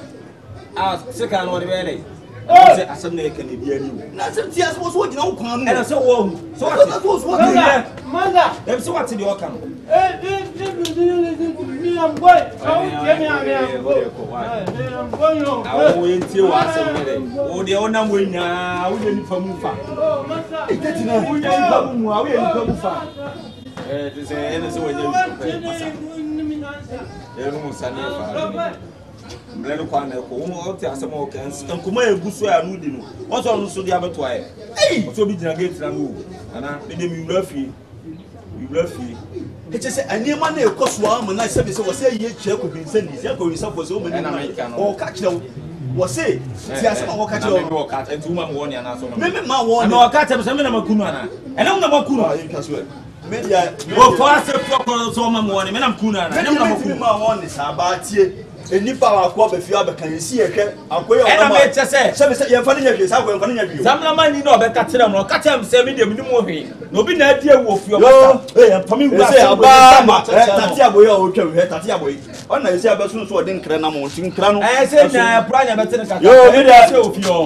Second one, really. I said, they can be you. That's a tears was what you know. And I said, whoa. So That was what you Mother, Mother. Then so what's in your account? If you don't listen to me, I'm going. I'm going home. I will wait till I say, oh, the owner will now. We didn't come far. Oh, Master. We didn't come far. It is an so when you Mleno kwa na ko wo o te asem o kan nkoma eguso ya no di no o so no so di abeto aye o so bi gina gate na no ana me dem yura fi It is a near man, a coswam, and I said, was say, ye check with me, send his echo yourself for so many or catch them. Was say, or catch your cat and 2 months warning and so on. Maybe my one or cat of some of Kuna, and I'm not Kuna, you can swear. Maybe I go fast so morning, and I'm Kuna, and I'm not my one is about here. And if I walk if you have a can you see a cat? I'll go and just say, you're funny of yourself, I'm funny of you. Some man, you know, but catch them or catch them, say, medium, no be no idea of your coming back. Tatia boy, Tatia boy. On I say, I was so I didn't cram. I said, I pride better. Yo,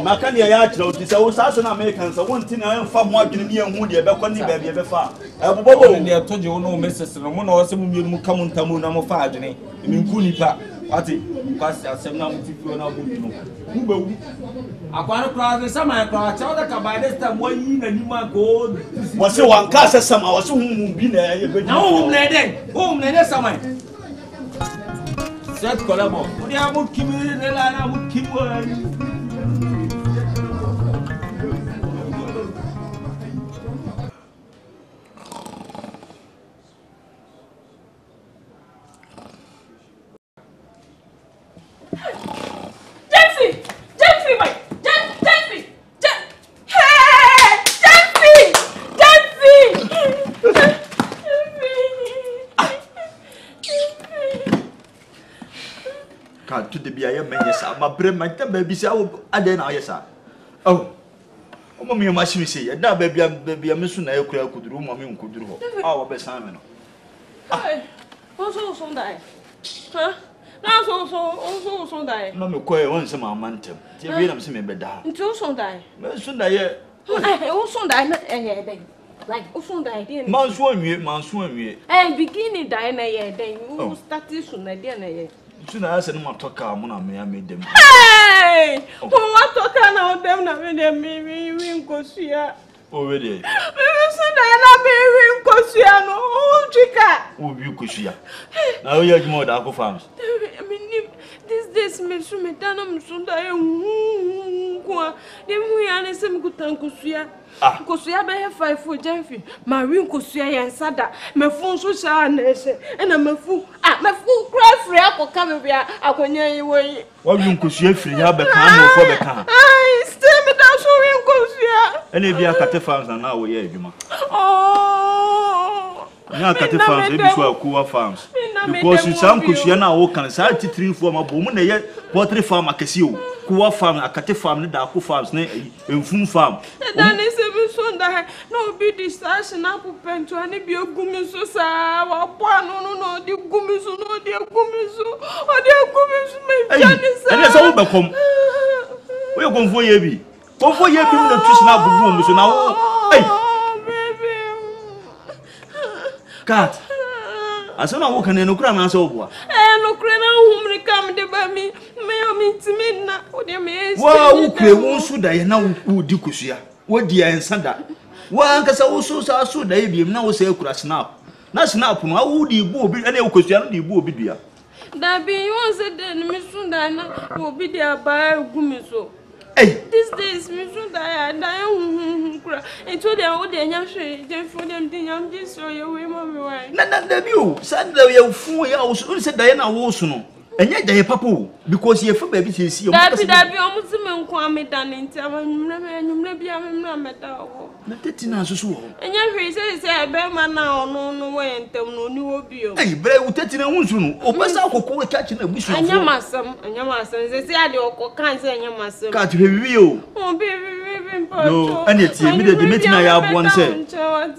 Macania Yachlo, this was an Americans. I want to know from what you need and would you ever baby ever far. I told you, no, Mrs. Ramon or some you come on Tamu 5 in Kunipa. Ati kasi asemna mutifu na butu ubewu akwara class sama class chawda ka by this time one yi na nima go wase wanka sama wase hum bi na ye be na hum na de sama set collabo odi amu kimi ne la na amu kimi to the Bia Menesa, my brain, my baby, I then I saw. Oh, Mammy, my say, and now baby, I'm missing a crowd could room, Mammy could do our best Simon. Also, die. Huh? Now, also die. No, no, quite once a month. Tell me, I'm seeing better. Until so die. Soon I also die. Like, also die. Monsoon, and beginning die in a year, then you started soon, I didn't. Soon I said, "My talk, I made them." Hey, what talk about them? Not with them, maybe go see her. Already. No, Chica. Oh, you could see her. Now you're more than farms. I mean, this days, Miss Metanum Sunday, then we are some good uncle. Because we have 5 for Jeffy, my room could see and Sada, my phone so sad, and I'm a fool. My fool cry free apple coming here. I can hear you away. What you could see free up a car for the car. I still me down so you could see. And if you are cut farms and now we are you. Oh, now cut farms, maybe so cool farms. Because you some Cusiana walk and side 3-4 my woman, yet pottery farm, I can see you. Kuwa farm, a cat farm, the Daku farms, in Fun farm. Then is a son that no be distraction apple pen to any be a gumiso, sir. No, the gumiso, no, dear gumiso, or dear gumiso, and it's all back home. We are going for Yebi. Go for Yebi, the Tristan Abu, so now. Baby. Cat. I saw no walking in Ukraine as over. And Ukraine, whom come to me, may to me now. What do you mean? Well, okay, won't should I now would you Kusia? What dear and Sanda? Well, because I also saw so they be now say crash now. Not snap, how would you be any question? You will be there. That be you said then, Miss Sundana will be there by Gumiso. Hey, these days, Miss Sundana, and told them all the young then for them, I'm just so you will, Mammy. Not the view, Sunday, you fool, I was said Diana Wilson. And yet they papa because you for baby see you. That be almost a man quame done in town, and you may be a metal. Not that in us. And your face say a bear man now, no way, and tell no new view. Hey, but I will take in a wound, or pass out for catching a bush. And your master, they say, I do can't say your master. Can't review. Oh, baby. No, and it's me the meeting I have one say.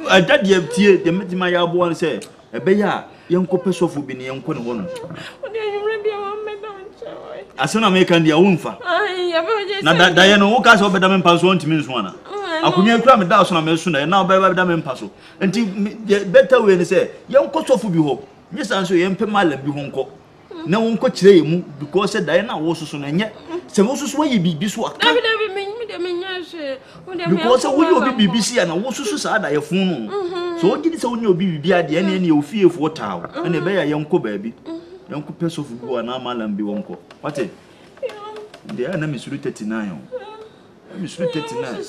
I did the FTA, the meeting I have one say. A bear, young copper of Bini and Quinn. As soon as I make their own fa. Now that Diana walk us over them pass 1 minutes one. I couldn't cram it down on a sooner and now by them and pass. Until better way to say, young cost of you hope. Yes, answer young Pemal and be home. No one could say because Diana was so soon and yet. Some also sway be biswak. Because I will be BBC and I was so sad I have phone. So what did it only be at the end of fear for tower and a bear young baby. Young person of go and Amal and be wonko. What it? The enemy is 39. I'm 39.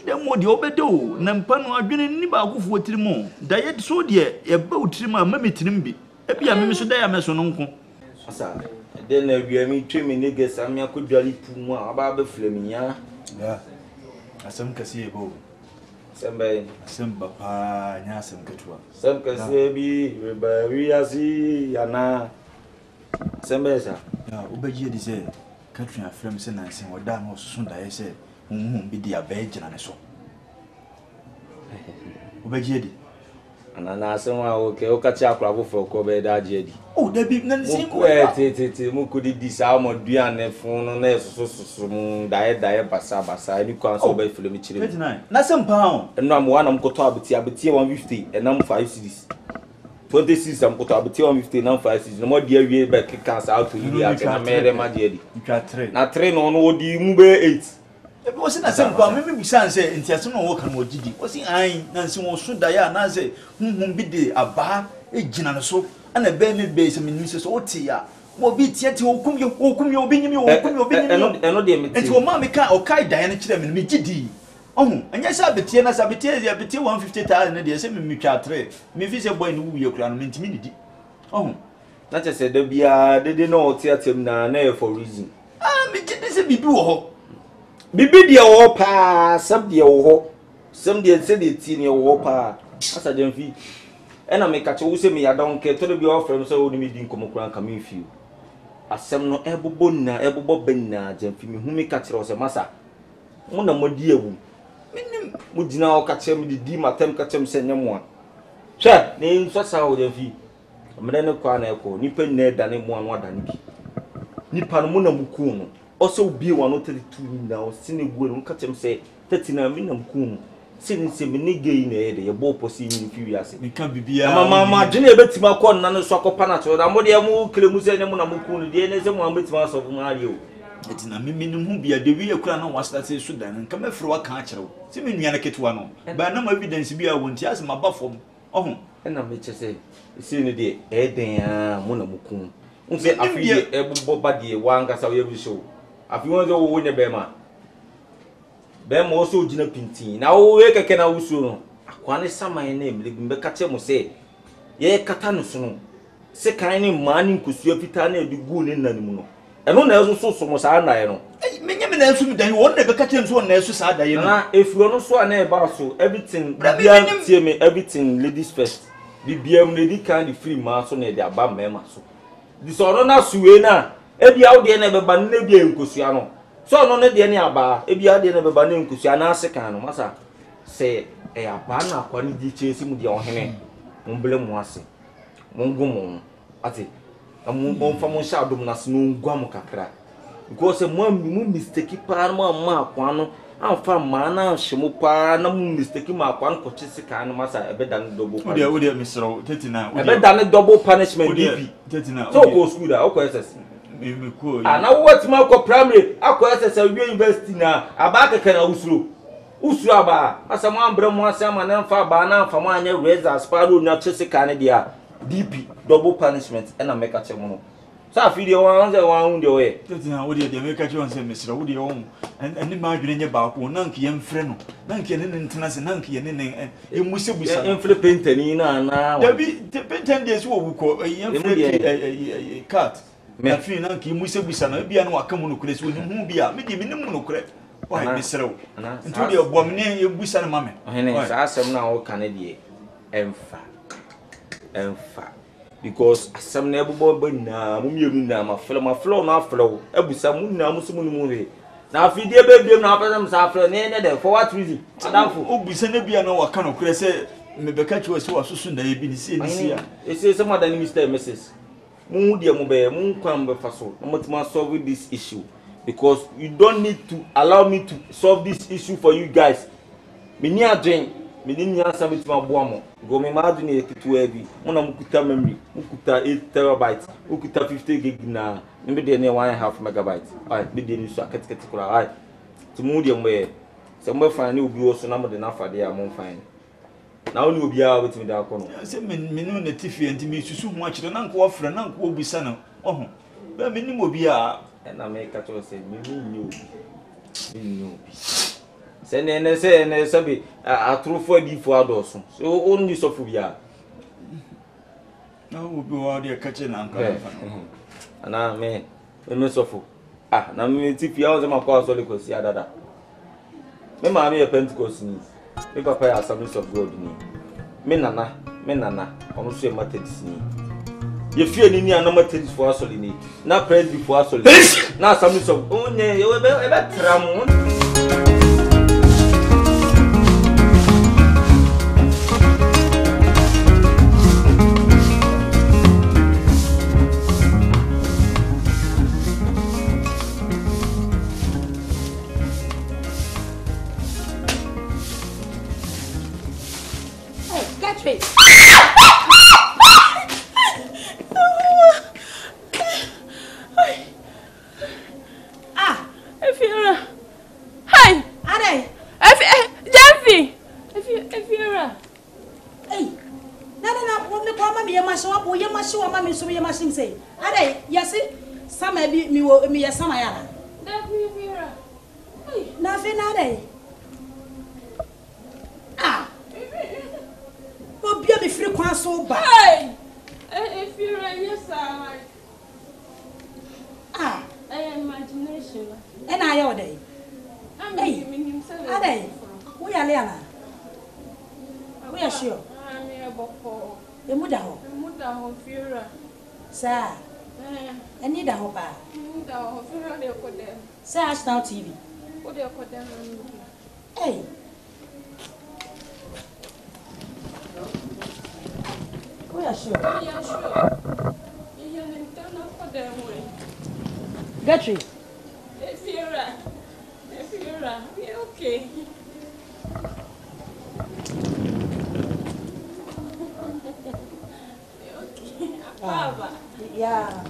Then what the obedo, Nampano are doing any about for Trimo. Diet so dear, a boat trimmer, maybe Trimby. Ebi am so dey am so nonko. Asa, then we am trimming niggas am ya could jolly pumo aba be flemi ya. Yeah. Asem kase ebo. Sembe, Semba pa nya asem ketua. Sem kase bi we asi yana. Sembe sa. Yeah, obeji di say country afrem say na sin oda no so da ye say hunhun bi dia be gina ne so. Obeji di Anana asema okay okachi akwabo for ko be da jedi. Oh, there be none same tete mu kudi di sa mo duane fun no na so mu dae basa ni kwan so be film chire. 29. Na sem pa. Eno am wana mkoto abeti 150 enam 5 cedis. 26 am koto abeti 150 enam 5 cedis. No mo dia wie be kika out to you ati na mere ma dia di. Na 3 no no odi mu be 8. Ebi wasi na sem pa me bi san say entiaso no wo kan wo gidi. Wasi an na nsi wo so da ya na say hunhun bi de aba ejina no so ana be me be se me nisi so oti ya. Mo bi tiati okum yo obi nyimi eno de me ti. Enti wo ma me ka o kai dan na kire me gidi. Ohun anya sa betie na sa betie 150,000 na de se me twa 3. Me fi se boy no wu ye kura no me ntimi nidi. Ohun Na che se de bia de no tiatem na e for reason. Ah me gidi se bibi wo ho. Bibi de wo pa, sab de wo ho. Sam de se de ti ne wo pa. Asa dem fi. Ena me kache wo se me ya don ke to de bia ofrem so wo ni me din komo kran ka me fi. Asem no ebobo na ebobo ben na jam fi me hu me kache wo se masa. Mo na mo di ewu. Menim mo dina o kache me di matem kache me se nyemo a. Hwe, ne nso sa wo jam fi. Amene ne kwa na eko, nipa nne da ne mo anu adane bi. Nipa no mo na muku no. Also be 132 now, sine gwe no kache me se 39 me na muku no. Sine se me ne gay na e de ye bo posi ni fi wiase. Me kan bibia. Mama dwene ebetima ko na no so akopa na cho na mo de mu klemu se ne mo na muku no de ne se mo abetima so mo ari o. Eti na memenim hu bia de wi ekura na wasta se so dan nka mefro wa kan akere wo. Se me nua na ketewa no. Ba na ma evidence bia wonti ase ma ba fom. Ohun. Na me che se se ne de e den a mo na muku. Unse afi ebobo ba de wa ngasa wo ye bi show. Afi won zo wo ne be ma. Be mo so gina pintin. Na wo we keke na wusu no. Akwane saman na emle gbe kache mo se ye kata no so no. Se kan ni mani nkusu afita na edi gu ne nanim no. Eno na eso so mo sa na ye no. Menye me na eso mi dan won na be kache nso na eso sa da ye no. Na efuro no so na e ba so everything bia tie me everything ladies first. Bibia mu na di kan di free ma so na e di aba mema so. Di so no na suwe na e bia wo de na be ba na bia nkusu ano. So no ne de ne aba e bia de ne be ba na nkusu ana ase kan no masa se e aba na kwa ni di chesi mu de ohene mbele mu ase mungumu ati amu fa mo sha dum na sinu ngwa mo kakra because mo mistake pa ma kwa no amfa ma na hwemo pa na mu mistake ma kwa no ko chesi kan no masa e be dan double punishment wo de misro 39 e be dan double punishment DP 39 so go school da o ko SS me ko na what ma ko primary akọ SS university na abaka kana usuru aba asama ambre mo asama na mfa ba na mfa mo anya razor sparrow na chese kan dia DP double punishment na make a chemo no so afi de wan ze wan hu de we tetina wo de make a chemo se mesra wo de won eni ma adwene nye ba ko na nke ye mfre no na nke ne ntena se na nke ye ne emuse busa emfre pentani na dabi pentani de so wo ko ye mfre cat me afi na nke emuse busa na bia no akamu no kure so ni hu bia me de minim no kure why mesra ntu de obomne ye busa na mame ohene sa asem na wo kan de emfa because asam na ebobo na mumienu na ma flow na flow ebusa mu na musumu ni mu he na afidie bebiem na apesem sa flow ne de for what reason adamfo obusa na bia na waka no kure se mebeka chiwe se wasusu na ebi ni se ni sia ese se madam Mr. Mrs. mu de mu be mu kwam be faso na mutima solve this issue because you don't need to allow me to solve this issue for you guys me ni adwen me ni nya sabitima boamo go me ma adwen ekitu abi mo na mukuta memory mukuta 8 terabytes mukuta 50 gig na me de ne 1.5 megabytes ai me de ni so aketekete kura ai ti mu de mbe se mbe fan ni obi wo so na mo de na fade a mo fan na oni obi a wetimi da kono se me no na tifi anti me susu ho akire na nko ofre na nko obusa na oho be me ni obi a na me ka to se me ni obi se ne sabi atrofo adifo adoso so oni sofu bia na obi wa de kache na nka ana me sofu na me tifi a o ze makwa so le kosi adada me ma me Pentecost ni me papa ya Assemblies of God ni me nana onu so e Methodist ni ye fie ni ana Methodist for asoli ni na Presbyterian for asoli na Assemblies of onye e be tramu Now TV. What do you call them? Hey. We are sure. Yeah, sure. You didn't turn up for them way. Gertrude. If you're okay. Okay. Baba. Yeah.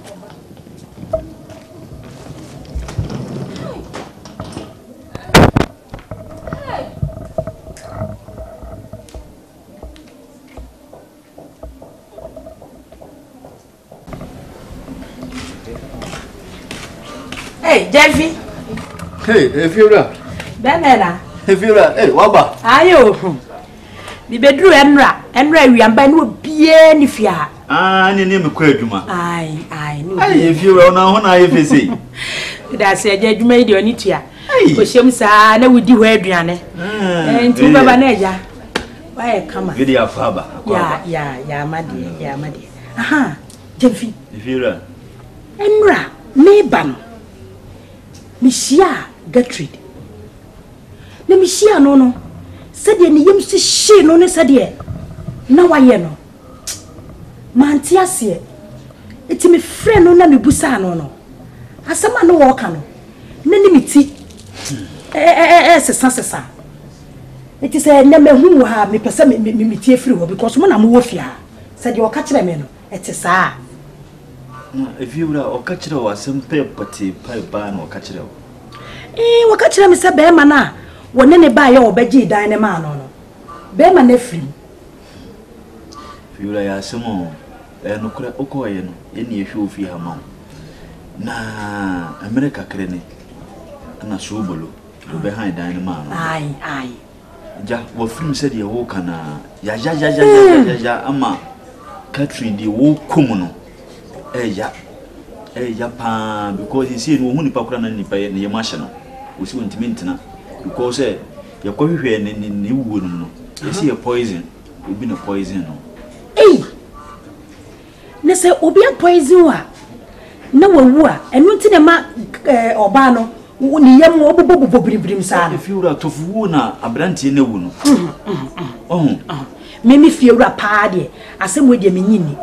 Jeffy. Hey, Efira. Benena. Efira, hey, waba. Ayo. Di bedru enra wiamba no bie ni fia. Ni me kwa adwuma. Ai, no. Ai, Efira na ho na ayefese. Da se aja adwuma yi de oni tua. Ko hyem saa na wudi ho aduane. Nti baba na eja. Why kama. Vidi afaba. Ya madi. Aha. Jeffy. Efira. Enra me ban. Mishia Gertrude. Na mishia no. Sade ni yem si she no ne sade. Na waye no. Manti ase. Eti me frɛ no na me busa no. Asama no wo ka no. Na ni miti. Sesa. Eti se na mehu ha me pese me tie free ho because mo na mo wo fia. Sade o ka kire me no. Eti saa. If you were a catcher or some pepperty pipe ban or catcher. What catcher, Mr. Bearman? When any buy your beji dine man on Bearman free. If you are some more, and no crack okoyan, any issue of your mouth. Na America crane and a subolo behind dine man. Aye. Ja, what film said you walk and ya, ama Catherine the walk commono. Eja pa because you see no huni pakura na nipa ye machine we see intimate na because ya kwa hwehwe ni wuwo no you see a poison will be no poison no ne se obi poison wa na wawu a enu nti ne ma oba no ni yam obobobo biribrim sa no fiura tofu na abrantie na wu no memi fiura pa de asem we de menyini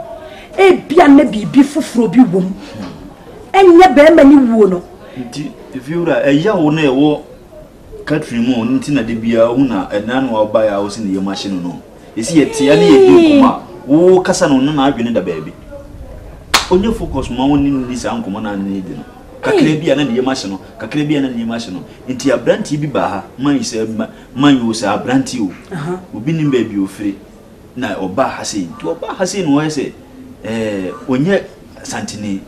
e bia na bibi foforo bi wom enye be ma ni wu no nti fiura eya wo na ewo Catherine mo nti na de bia hu na ena no oba ya wo se ne yam ahye no esi yetia na ye kuma wo kasa no na adwene da baabi onye focus ma woni ni sa nkoma na ne de no kakre bia na ne yam ahye no kakre bia na ne yam ahye no nti abranti bi ba ha man se man yo sa abranti o obi nim baabi ofire na oba ha se nti oba ha se no se onye santini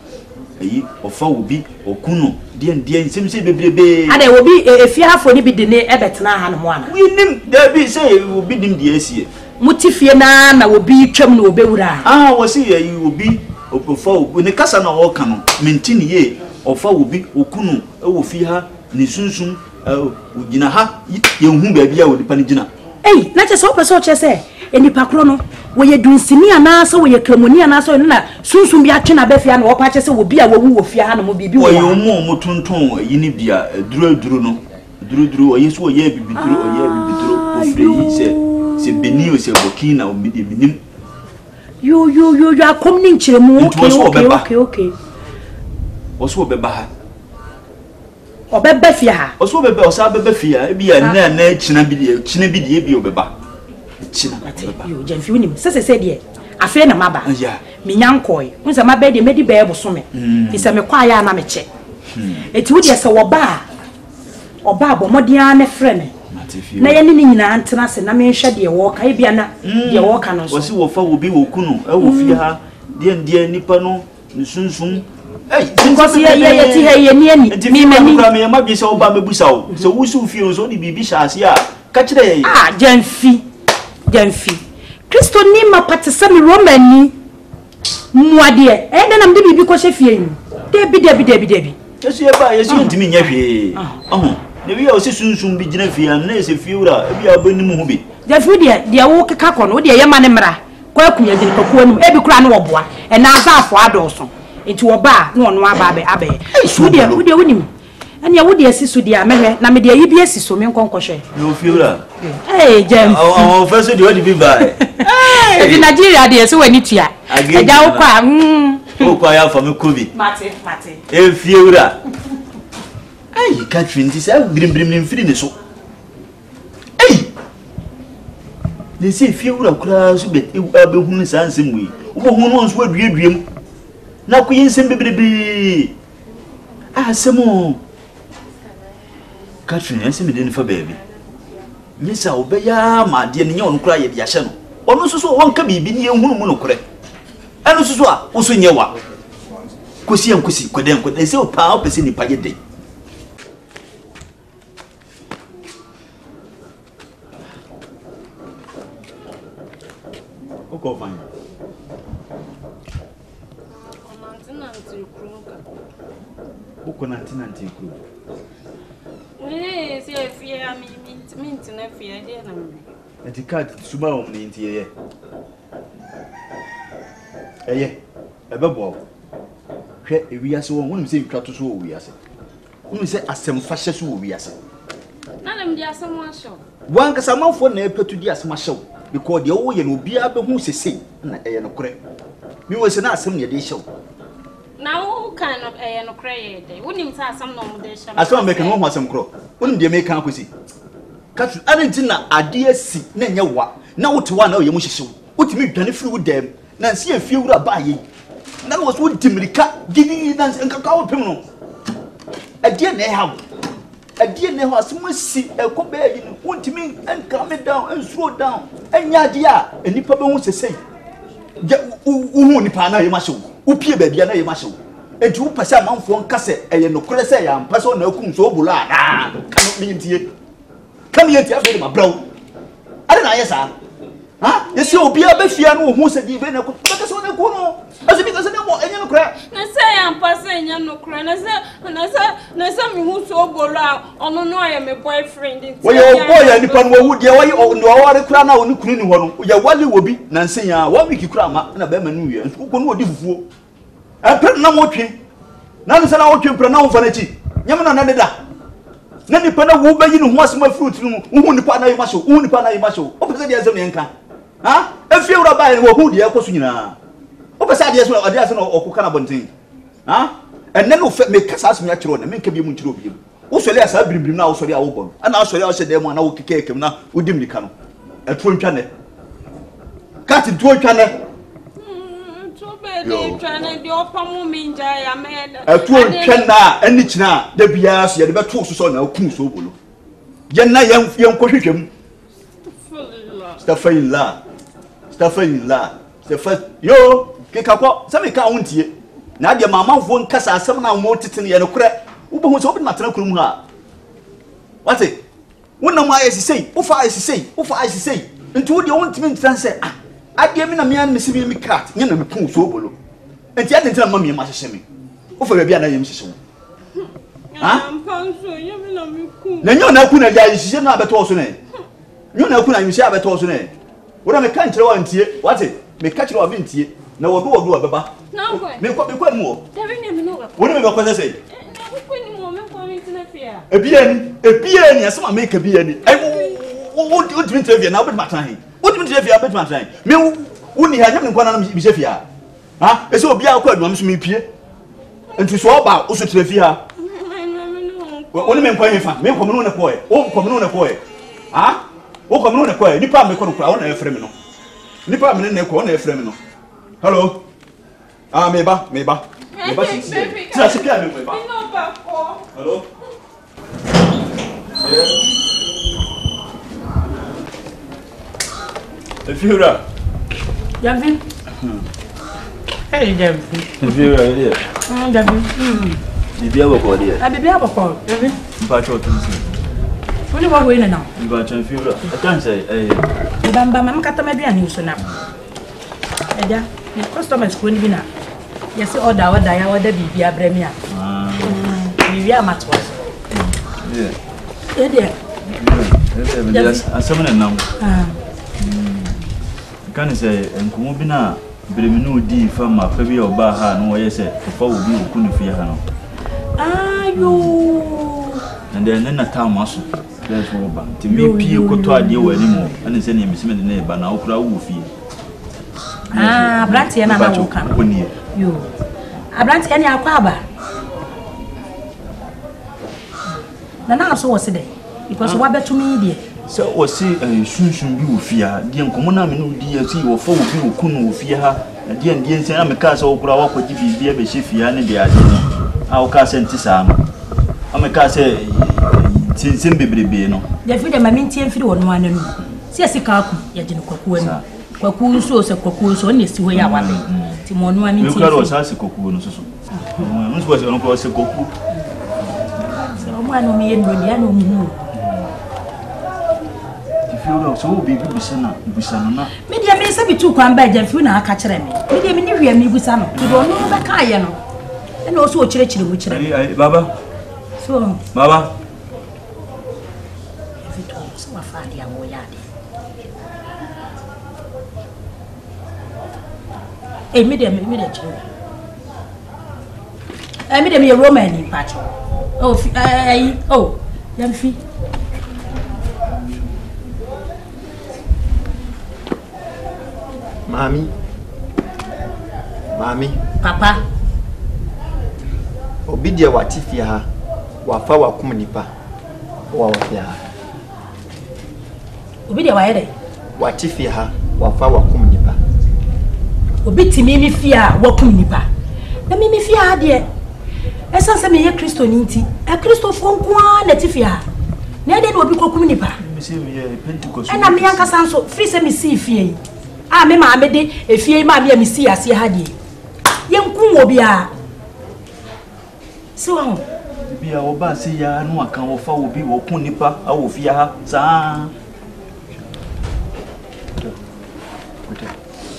eyi ofa obi okuno die nsem se bebrebe ade obi efiafo ni bi de ne ebetena ha no mo ana wi nim da bi se obi dim die asie mutifie na obi twam na obewura wo se eyi obi ofa obi ne kasa na wo ka no mentini ye ofa obi okuno wo fi ha ne sunsun ogina ha ye hu ba bia wo dipa ne gina na che so person che se enipa kro no wo ye dunsini ana so wo ye kramoni ana so na sunsun bi atwe na befia na wo pa che se wo bi a wo fia ha no mo bibi wo yo mo tonton yi ni bia duru no duru wo ye so wo ye bibiduru o ye bibiduru o frei se beni o se bokina o minim yo akomni nchiremu okay oso beba ha obeba fia ha oso beba osa beba fia bia na china bidie bi obeba china yo jamfi woni sese de afi na maba me nyankoi unza maba de medi be bosome fi se me kwa ya na me che eti wodi se oba bomodia ne frene na ye ni nyina antena se na me hwe de wo ka bia na de wo ka no so wose wo fa wo bi wo kunu wo fi ha de nipa no nsunsun because ye ti he ye ni ani mi kura me ma bi se oba mebusa wo se wo su fi so di bibi shaase a ka kire ye jamfi Kristo ni ma patisa mi romani muade de na mde bibi ko hye fie ni debi yesu ye ba yesu ntimi nya hwe ne wi o se sunsun bi gina fie na ese fiura bi abanim ho bi jamfi de wo keka ko no de ye ma ne mra ko akunya gini ko anu ebi kura no woboa na azafo adoso enti wo ba na ono aba abe su de wonim anya wo de asiso de amehwe na me de yi bi asiso me nkonkohwe no fiura jamfi o first de odi bi ba e Nigeria de so wani tua eja wo kwa o kwa ya for me covid mate e fiura Catherine this brim firi ne so ne se fiura kura so be hunu sansem wi wo hunu nso aduaduam na ko yensem bebrebe asemo Catherine ese me de fa baabi misa obeya ma de ne nya onu kura ye de ahye no onu so wonka bibi ne hunu mu no kure anu so a wo so nyewa kosi kweden se o pa o pese ni paje de go find Uko na tinanti kru. Si afia mint na afia dia na me. Enti card suba o ni nti ye. Eye. Ebebo. Hwe ewiase won wonu se twa to so o wiase. Wonu se asem fa hye so o wiase. Na dem dia asem ahyo. Wan ka samanfo na epetu dia asem ahyo because de wo ye no bia be hu sese na eye no kore. Mi wo se na asem ne de hyew. Na wo kind of no kore ye de. Wonim ta asem no mo de hyew. Asem make no ho asem kro. Wonim de make akosi. Katu anenti na ade asi na nya wa. Na wo te wa na ye mo hyehyew. Wotimi dwane firi wo dem. Na nsi afie wura ba ye. Na wo so dimirika gidi na nkaka wo pem no. Ade na e ha. Ade na ho asem asi ekoba ye no. Wotimi calm me down and slow down. Enya ade a enipa be hu sesei. Hu nipa na ye ma hyew. Upie ba bia na ye ma hyew. Enti wo pese amanfo nkase eye no kore se ya mpa so na akum so obula kanu mi ntie kam ye ntie afere ma braw ade na ye sa Ha? Yesi obi abefia no hu se di be na ko. Beka so na ko no. Ase bi se na mo enye no kra. Na say am pass enye no kra. Na say me hu so bolo a ono no aye me boyfriend nti. Wo ye boy ya nipa no wu de wo ye no aware kra na oni kunu ni ho no. Ya wale wo bi na nsen ya wa wiki kra ma na be ma no wie. Ko no odi fufuo. Apre na mo twe. Na no se na wo twe pre na wo fa na chi. Nyam na deda. Na nipa na wo ba yi no ho asema fruit no. Wo nipa na yi ma so. Wo nipa na yi ma so. O pese de azem ne nka. Ha? Efi ewura ba ye wo hu de ekoso nyina. O pese ade ase no okuka na bontin. Ha? Enne no me kasa asem ya kiro na me nka bi mu nkiro bi. Wo sole asa birim na wo sole a wo bon. Ana sole a wo hye dem na wo keke ekem na wo dim nika no. Etuo ntwa ne. Kati tuo ntwa ne. Tuo twana de opamu minja ya me. Etuo ntwa na ani kina da bia so ye de beto so na okun so bolo. Ye na ye nkohwehwem. Stafayla. Yo, kekako, sabe ka wontie. Na de mama vo nkasa asem na wo titene ye no kure. Wo bo hu so wo na tena kurum ha. Wate? Wonam ayesisei, wo fa ayesisei. Nti wo de wontimi ntran se ah. Ade mi na me an mesi mi kat, nye na me pun so bolo. Nti ade ntina mama me ma hyehyɛ me. Wo fa bia bia na yem hyehyɛ wo. Ha? Ampanso, ye mi na me ku. Na nyo na ku na ya hyehyɛ na abeto so ne. Nyo na ku na hyehyɛ abeto so ne. Wo na me kan kyerɛ wa ntie, wate? Me ka kyerɛ wa bi ntie. Na wodo abeba. Na ko. Me kwa mu o. David ne me no ga. Wo na me ba kwa sei. Na ko ni mo me ko mi tina fia. Ebiani asema make ebiani. Wo timi ntravia na wo bet matan he. Wo timi ntravia bet matan. Me wo ni ha nyam nkwa na bi sefia. Ha? Ese obi akọ adwam so me pie. Nti so oba wo so trafia. Wo ni me nkwa he fa. Me ko me no ko e. Wo ko me no ko e. Ha? Wo ko me no ko e. Nipa me ko no kura wo na efre me no. Nipa me ne ko na efre me no. Hello. Ah, meba. Meba si. Tira se pia me meba. Hello. Fiora. David. Hey, David. Fiora, yeah. David. Bibi aboko dia. Bibi aboko. David. Mpa cho tunsi. Woni wa we na. Mpa cho Fiora. I can say Bamba mam kata ma bia ni so na. Eja, ni customers ko ni bi na. Yes, order bibi abremia. Bibi amatwa. Yeah. Yes, asema na nam. Kan say enkumo bi na breminu di fa ma fa bi oba ha no ye say fa obi okunu fi ha no. Ayo. And then na time aso. That's what ba. Ti mi pie koto ade wani mo. Ani say na misime de na ba na okura wo fi. Abranti na na wo kan. Yo. Abranti ani akwa aba. Na so wo se dey. Because what better me there? So was say sunsun bi wo fia de nkomo na me no di asi wo fa wo bi wo kunu wo fia ha de ndie nsen na me ka so okura wa kwaji bibia be hye fia ne de ade no a wo ka se ntisa no a me ka se tinsin bebrebe no de fi de ma mintie mfiri wo no ananu si asika aku ya gine kwaku ani kwaku nso se kwaku so ne si ho ya wale ti mo no mintie me ka ro sa se kwaku no so nso was no ko se kwaku so mo anu me ye no ni anu mu so be busana na media me se bitu kwan ba jamfi na aka kire me media me ni hwe me busa no do no be ka ye no e na o so o kire mu kire baba so baba bitu so wa fa dia wo ya de media kire media me Roman ni pacho jamfi Mami. Papa. Obidia watifia ha. Wafa wakum nipa. Wa wafia ha. Obidia wa yede. Watifia ha. Wafa wakum nipa. Obiti mimi fia wakum nipa. Na mimi fia de. Esa se me ye Kristo ni nti. E Kristo fo nkoa na tifia. Na de obi kokum nipa. Me se me ye Pentecost. Na me yanka sanso free se me si fie. Me ma me de efie ma me si ase ha de. Yenku wo bia. So bia wo ba se ya no aka wo fa wo bi wo kun nipa a wo fia ha sa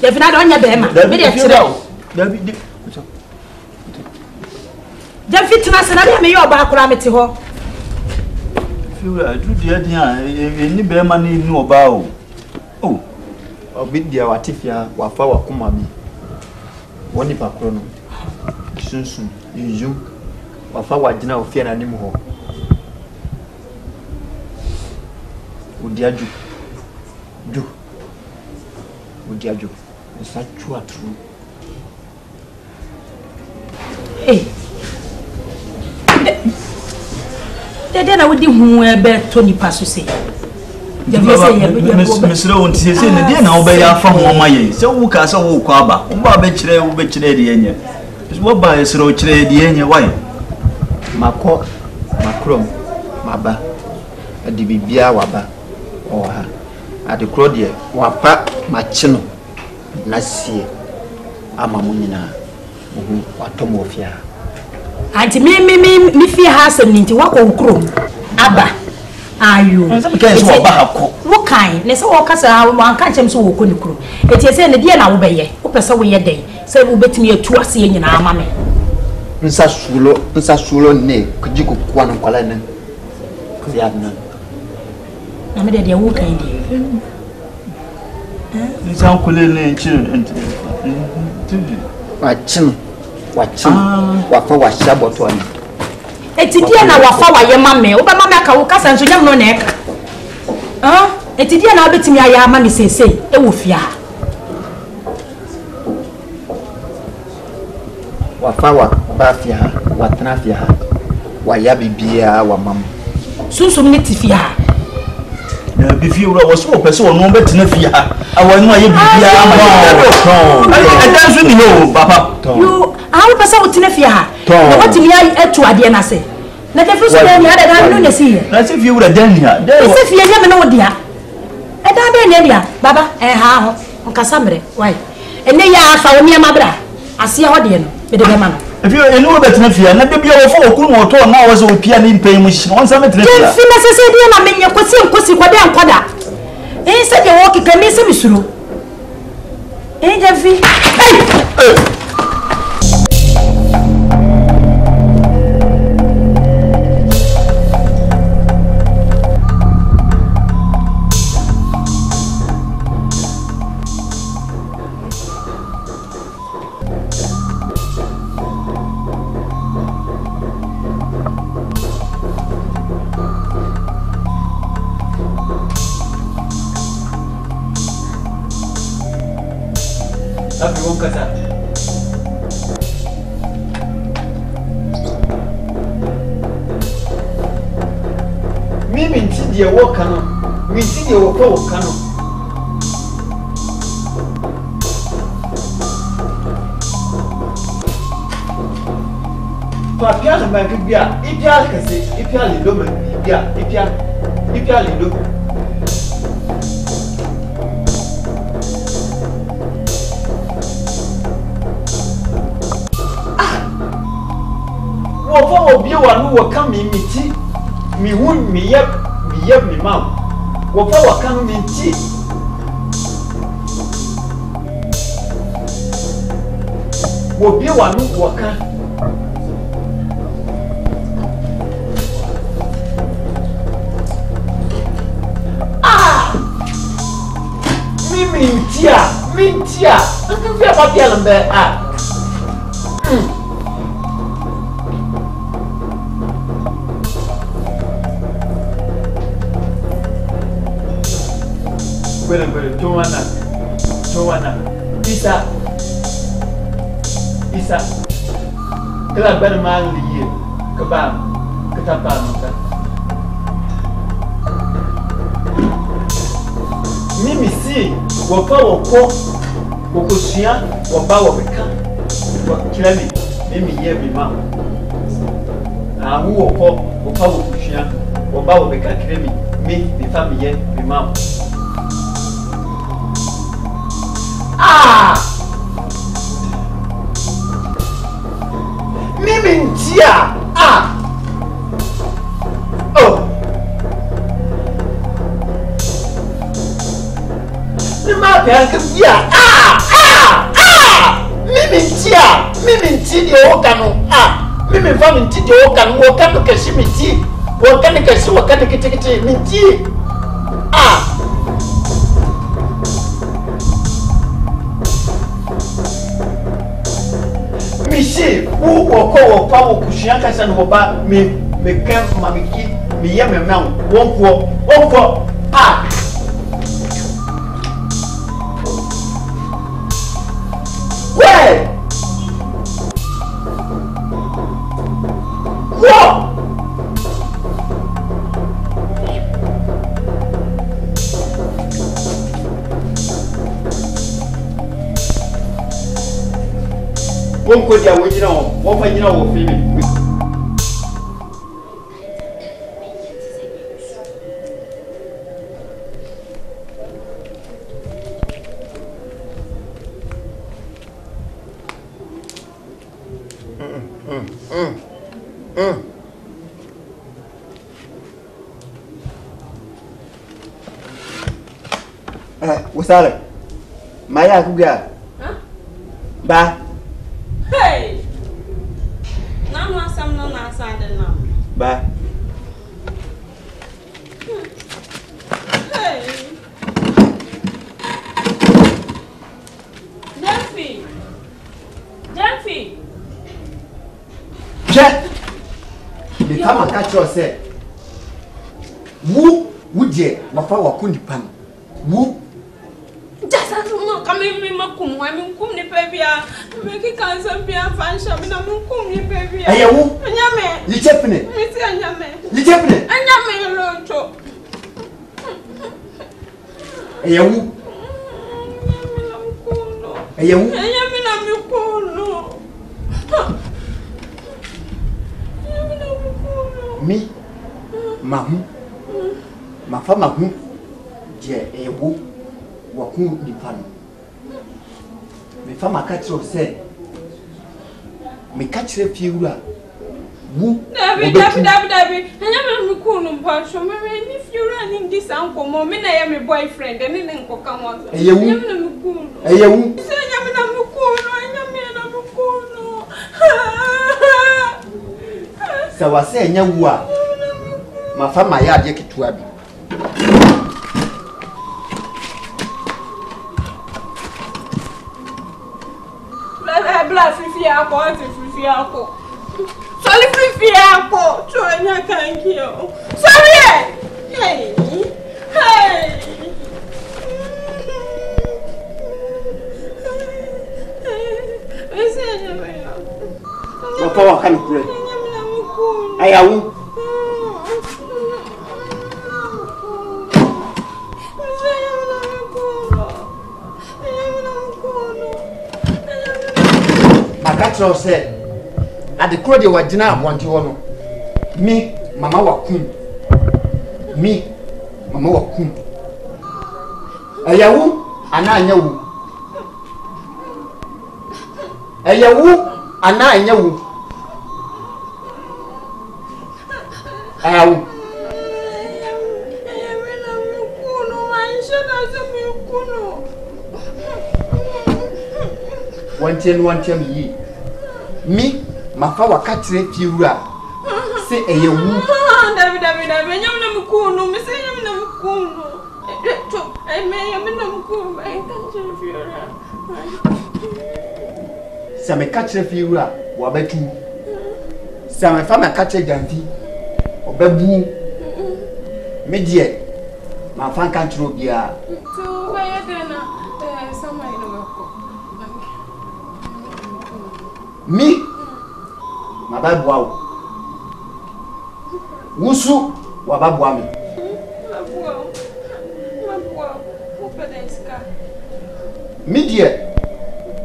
Ya fina do nya be ma. Me de kire. David. Ja fitina se na de me yo ba akura meti ho. Fiura du dia dia ni be ma ni nu oba o. Oh. Obi dia watifia wafa wakoma bi. Woni pakro no. Sunsun yuju wafa wagina ofia na nim ho. Odiaju. Du. Odiaju. Nsa twa tru. Eh. Dede na wodi hu ebe to nipa so se. Je be se ye be Misre won ti se ne de na wo be ya fa ho ma ye. Se wo ka se wo kwa ba. Wo ba be kire de enye. Wo ba esre wo kire de enye why? Makọ makrom maba. Adi bibia waba. Oha. Adi kro de wapa machi no na sie. Ama mo nyina. Watomo ofia. Anti me fi ha asem ni nti wakọ ukrom aba ayo Ke so ba akọ wo kan ne se wo kasa wan kan chem so wo kọ ni kro eti se ne die na wo beye wo pese wo ye den se wo betimi atu ase ye nyina ama me Nsa sulo ne kujiko kwa na kwala ne kuzi adna na me de wo kan di nsa nkule ne chire wachin wafa washa boto ani eti die na wafa wa ye mame wo ba mame aka wo kasa nso nyam no na eka eti die na obetimi aya ama me sese e wo fia wafa wa ba fia watna fia wa ya bibia wa mam sunsum ne ti fia na bi fi wura wo so pese wo no betina fia awanu aye bibia ama adan so ni ho papa you how pese wo tina fia na watimi atu ade na se na te fi so na ni ada dan no ne si na se fi wura dan ni ha se fia ya me no dia e dan be ne dia baba ha ho nkasa mre why ene ya afa wo mi mabra ase ho de no be de be ma no if you enu betina fia na de bia wo fa okunu wo to na wo se opia ni mpan mu hyi won sa metina fia fi na se se de na menye kosi kwade ankoda se de wo kika mi se misuro ja fi everyone kasa mimi ntidi e wo kanu mi ntidi e wo fa wo kanu pa pia na bank bia ipia kase ipia lindo ma ipia lindo wo obi wa no wo ka mi miti mi hu mi yep mi mam wo fa wa ka no mi ti wo bi wa no wo ka mintia ntu fi apa dia lembe Bueno, Joana, Isa, kela ben mal liye, kebam, ketapam ka. Mimi si, wofa woko sia, woba wobeka. Wakilani, mimi ye bima. Ahu wofa wokusia, woba wobeka kiremi, mi famille bima. Mimi ntia Sima bianca via. Mimi nti de okano. Mimi fami nti de okano. Okano keshi miti. Okano keshi wakano kitikiti miti. Michi, who woko power kushianka san hoba me camp mamiki, me yam mount, wonko. Where? What? Won't go there, you know, what you know, feeling. What's that? Maya Kuga. Ba. Hey! Now, some no answer now. Ba. Hey! Jeffy! Check! The time I catch you say, Woo, would ye, my father couldn't pan. Woo. Just as no coming me, Macum, I mean, come the baby, make it cancer be a fan shop, and I'm come the baby. Hey, who? Yame, You Japanese. You Japanese. And Yame alone too. Hey, who? Hey, who? Me, Mahu, Mafa Mahu, dear, a woo, Waku Nipan. Me fama catch your say, me catch a few. Woo, Dabby, and I'm cool, Passion. If you're running this uncle, moment I am a boyfriend, and then come on. Hey, you, hey, you, so I say, Yawa, my fama yard, yaki to Abby. Blah, Sorry, free apple. Try I can't kill. Sorry. Hey. My power can pray. I will. My catcher said. At the crowd, you were dinner, want you on me, Mamma Wakum. Me, Mamma Wakum. A yawu, and I know. A yawu, and I know. One time ye. Me. My father catch it you say a you David, I'm cool, no, Miss I'm cool. I may have been cool, I can't. Some catch a few, what about you? Some farmer catch a janty or babu. Media, my fan can't throw beer. So, why then, somewhere me. My bad wow. Wusu, Wababwami. Media,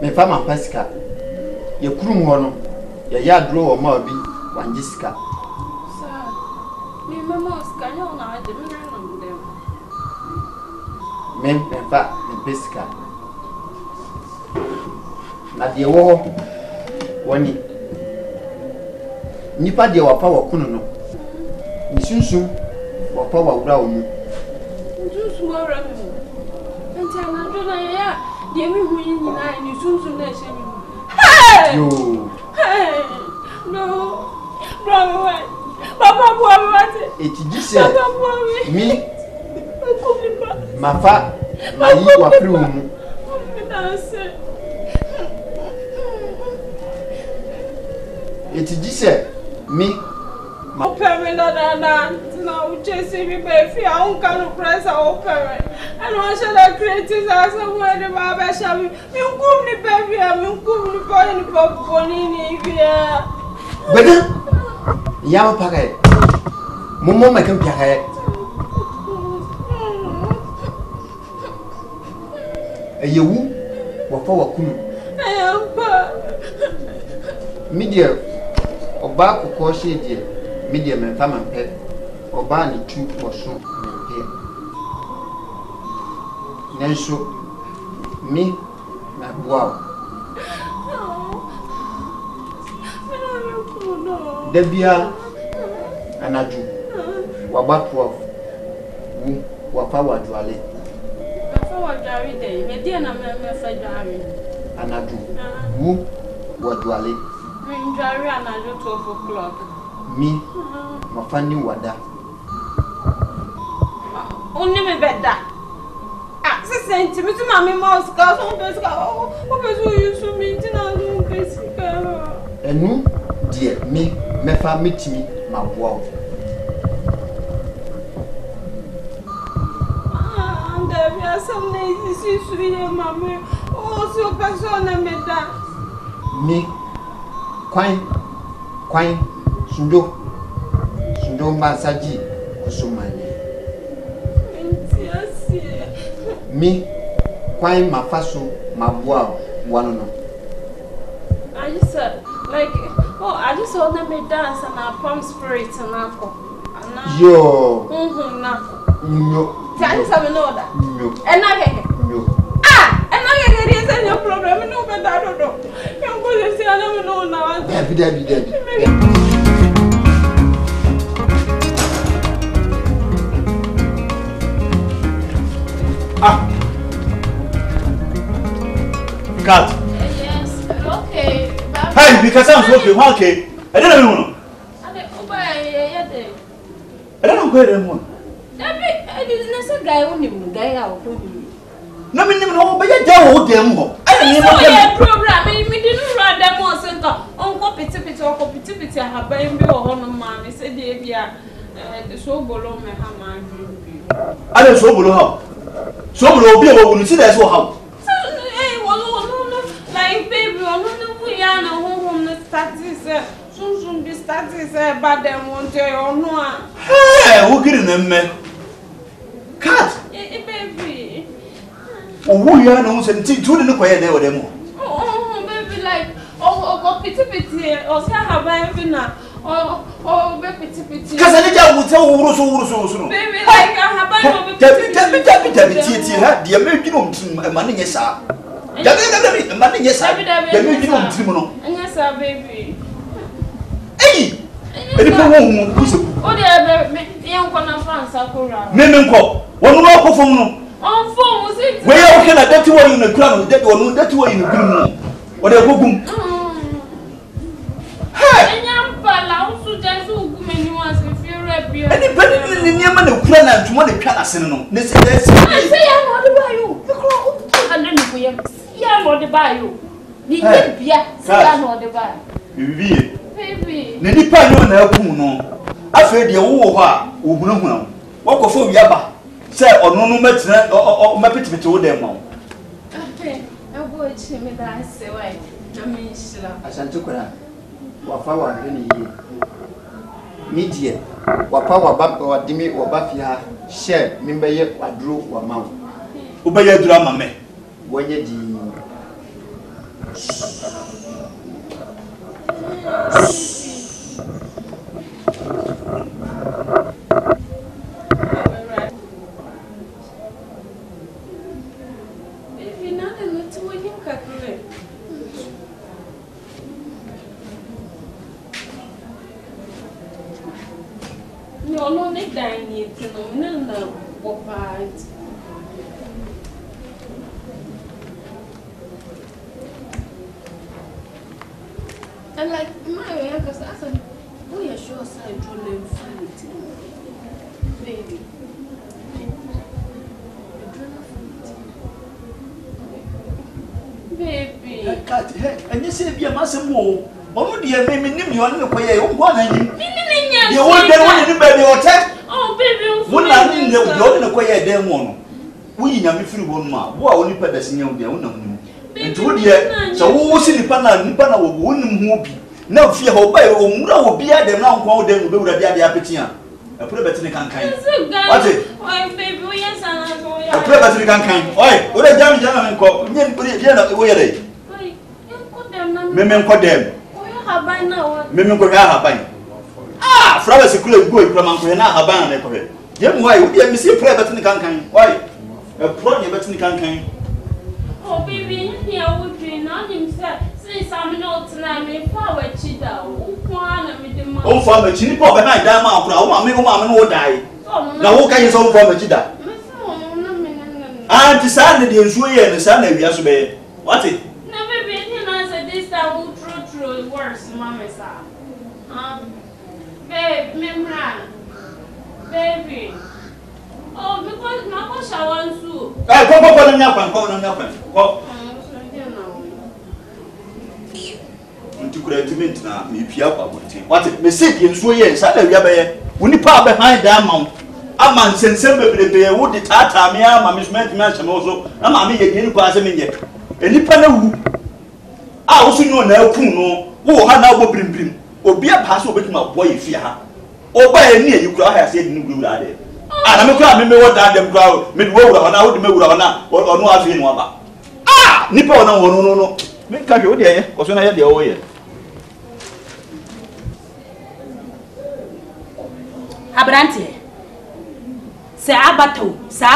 me fama pesca. Your crew mono, your yard draw or more be one Jessica. Sir, me mamma's can you know I didn't them. Men, in fact, in pesca. Not the war. One. Nipa de wa power kunu no nsunsun wa power wura omu nsunsun wura mu Intana Dona, dear me, who you and you soon hey! Hey! No, Papa, what? It's just me, Mafa, my room. It's just me. My parent, now chasing me, baby. I won't come to press our parent. And why should I create this as a word of my shall be? You come to baby, I'm going to buy any popcorn here. But Yama Pare, Momo, my compare. A you were for a I am media or back of course, medium and farm and pet or barney 2 or so. Then so me, my wow. Debia and I do. What about 12? What power do I let? Day, my dear, and I'm a friend. And I do. Who? What do I let? Jerry and I do 12 o'clock. Me, my funny wada. Only me better. Access sent to me to Mammy Mouse, who used to meet in our room, basically. And no, dear, me, Mefa meet me, my wow. And there are some lazy sweet, Mammy, also person and better. Me, Quine, Sundo Masaji, Kusumani. Me, Quine, my fasu, my wow, one no. I just said, like, oh, I just saw them dance and our palm spirits and alcohol. Yo, no. Tell us have an order. No. And I get no. Ah, and I get it, no problem, no, but I don't know. You're going to say, I don't know now. Debbie. Ah, Cat. Yes, okay. Hey, because I'm okay. I don't know. I don't know where I'm going. I didn't say guy on him, guy out. No, but you don't them. I didn't program. I didn't run them on center. Uncle Pitty, I have been on man. He said, yeah, the so below me, I don't so below. So below be able to see that's what how. Like baby, we are home the status. Soon be status, but then won't tell you no. Hey, who getting them men? Cat, baby. Oh, we are no sense to the quiet there with them. Oh, baby, like, oh, pity, or say, have I ever oh, baby, pity. Because I didn't will tell so. Baby, like, I have the American money, yes, sir. Money, yes, sir. Yes, sir, baby. Hey! Oh, dear, young France, Memco, one walk from no. On phone, was it? Where can I get to in the crown? That one, that way in the room. What a boom. Hey! Young Pala, so just who many ones if you're a beer. Any in the Yaman of Clan to one Canasino. They say, I say, I'm not by you. I don't know. Yeah, what the buy you. I'm not the buy. Baby. Nini pa no na aku no. Afa de wo ho a ohunahuna. Wakofo wiaba. Se ono no matena o mapetipete wo dem ma. Okay. Abo echi me da se wai. Na me shira. Asante kwara. Wafa wa hwe ni yi. Media. Wapa wa ba wa dimi wa ba fia share membeye waduro wa mawo. Ubeye aduro ama me. Wonye di. And like my way, because I said, oh, you're sure side drawing fruit. Baby. Baby. And you say, be a massive more. Oh, dear, maybe name you on the way. Oh, one and you want to baby or tech? Oh, baby, one I didn't know the way them one. We never feel one ma. What only put the senior there, and to dear, so who was in the Nipana wouldn't move. No fear, hope I will be at them now, call them to do the appetite. I put a better than kind. What's it? Why, baby, yes, and I put a better than kind. Why? What a young gentleman called me and put it here the way they. Women call them. Women could have a ah, flowers could go from Uncle and a band. Then why would you miss a prayer better than kind? Why? A plot better than kind. Oh, baby, here would be not himself. Since I'm not tonight, power cheetah. Oh, for the chin pop and I damn out. I make a man will die. Now, what can you solve for the cheetah? I'm decided the Israel and the Sunday yesterday. What's it? No, baby, you answer this time will true worse, Mamma. Babe, Membran. Baby. Oh, because my gosh, I want to. I come up on nothing. To create now, me Piapa. What it may say in Sway, Saturday, when you pop behind that mount. A man sent sempre the wood, the Tata, me, my Miss Mansion also, and Mammy again passing in yet. And if I know, I also know now, Puno, who had now bring, or be a password with my boy if you have. Or by a near you cry, I said, no good at it. And I'm a crowd, maybe what that them crowd, mid woe, and I would make or no, I've been one. Ah, Nippo, no. Make a good day, because when I had the oil. Abrante. Say abato, say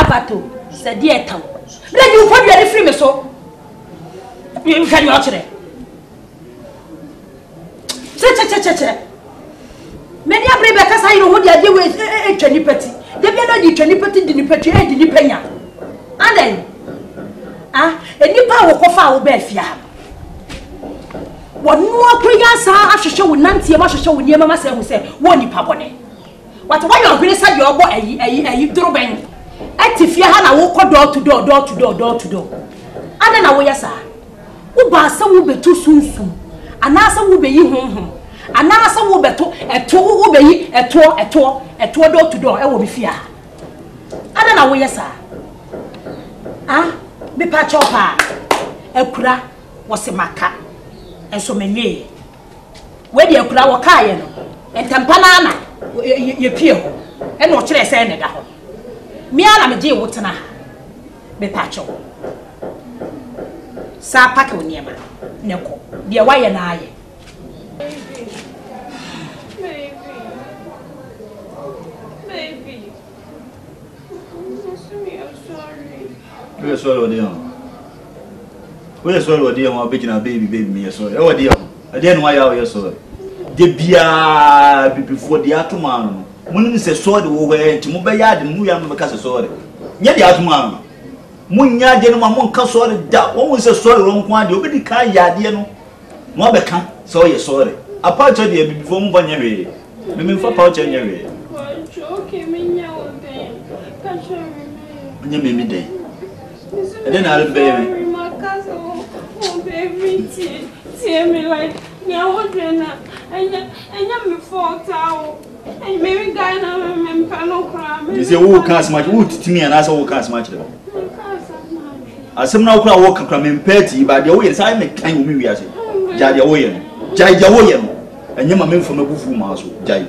dieto. Let you put your free me so. You can watch it. Che. Many a brave because I know what they are doing with a trendy petty. They be not the trendy petty, the petty, and the penya. And then, a nipa will go far over Fiam. What more prayers are after show Nancy, I must show with your mamma who say, one nipa bonnet. What why you really said your boy a drawing? If you had a walk door to door. And then away, sir. Uba some will be too soon. And answer will be you home. And answer will be a tour door to door. I will be fear. And then away, sir. Ah, be patch of her. A kura was a maca. And so many. Where the kura were kayan and Tampanana. You peel, and what should I say? Me, I'm a dear Wotana. Be patcho. Sa Paco Niema, Noko, dear why and I. Baby. I'm sorry. We're sorry, dear. We're sorry, dear. I'm picking a baby, me. Sorry. Oh, dear. I didn't why you're sorry. The beer before the Atuman. When is a sword over to Mubayad and Muyam because a sword. Yet the Atuman. Munya gentleman can't sorry that one was a sword wrong one. You really can't yadiano. Mobeka, so you're sorry. A part of the before Mubanyari. Women for pouch and Yari. You made me day. And then I'll baby. My cousin, oh, baby, see me like. Yeah, and you fault out. And maybe guy now, and Pano cram. You say, who cast much wood to me and I saw cast much. I some now crowd walk from him petty, but the way I make time with me as it. Jajawayan, and you're my man from a booth mouse, Jay.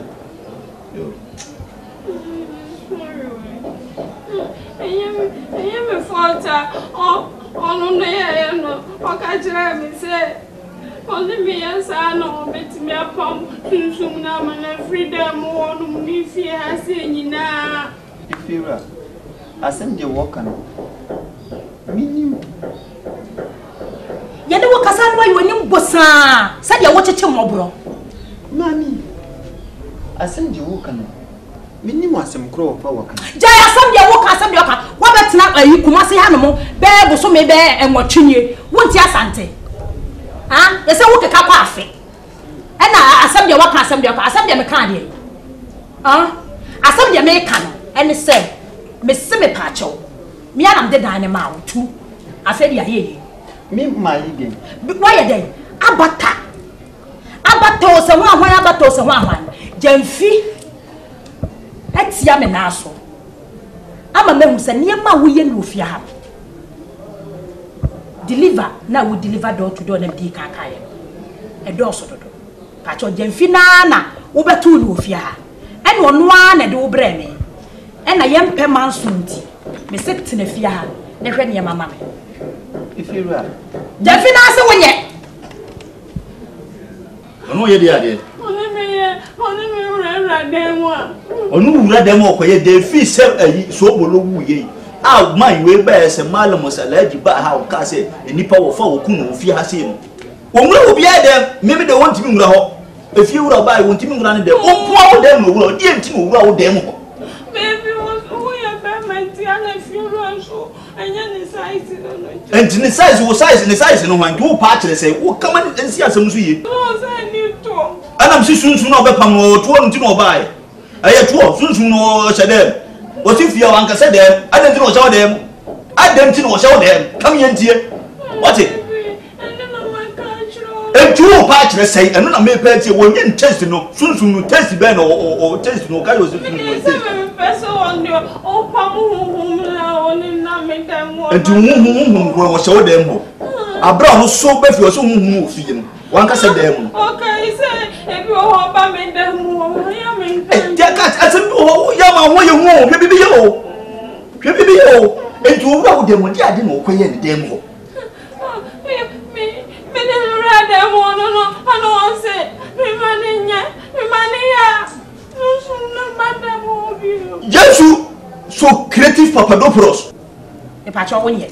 And you fault out. Oh, no, what can you say? Only me as I know, bet me upon soon now and every day more on me fear has seen now. If you are, I send you walk on. Meaning, Yet the workers are why when you bossa said you watch a chumobro. Mammy, I send you walk on. Meaning, was some crow of our country. Jaya, some your workers, some your car. What about not you come say animal, bear, so may bear and watching you. Won't ya, Sante? Ah, yes, I walk a cap off it. ena asem de waka asem de me kan de asem de me kan ene se me se me pa cho me anam de dan ne ma tu afa de aye me my again why den abata o se ho ahwan abata o se ho ahwan jamfi etia me na so ama me hu se ne ma wo ye no ofia ha deliver na we deliver door to door na di kakaye e door so dodo pa cho jamfi na wo betu no ofia ha ene ono a na de wo bre me ena yempe mansunti me se tena fia ha ne hwe ne mama me ifira jamfi na se wonye ono ye dia de Oni me ura demo. Onu ura demo ko ye de fi se ayi so bolo wu ye. Ah man we ba se malam musalaji ba ha ka se enipa wo fa wo kunu fi ha se no. Omura obi a dem me de won timi ngura ho. Efi ura ba won timi ngura ne de. Opo wo dem no ura, di entimi ura wo dem ho. Baby was who ya be menti ana fi ura so. Anya ni size no no. Enti ni size wo size ni size no han do pa kire se wo kama ensi asem so ye. No say ni to. Anam si sunsun na obepam no to no ti no bae. Aye to sunsun no hyedem. O ti fia wan kase dem, adem ti no hye dem. Adem ti no hye dem. Kam ye ntie. What it? Enti wo pa kire sei, eno na me pa tie wo nye test no. Sunsun no test be no o test no ka yo sunsun no. Enti wo wo hye dem ho. Abra no so be fi o so hu o fi no. Wan kase dem. Okay, say if you hope I made them more, ya me. Dia kat asem o ya ma ho ye hu o hwe bibi ye o. Hwe bibi ye o. Enti wo wura wo dem di ade na o koye ne dem ho. Me de wura dem no no. I don't say me mani ya. No ba dem o bi. Yesu so creative Papadopoulos. e pa cho wonye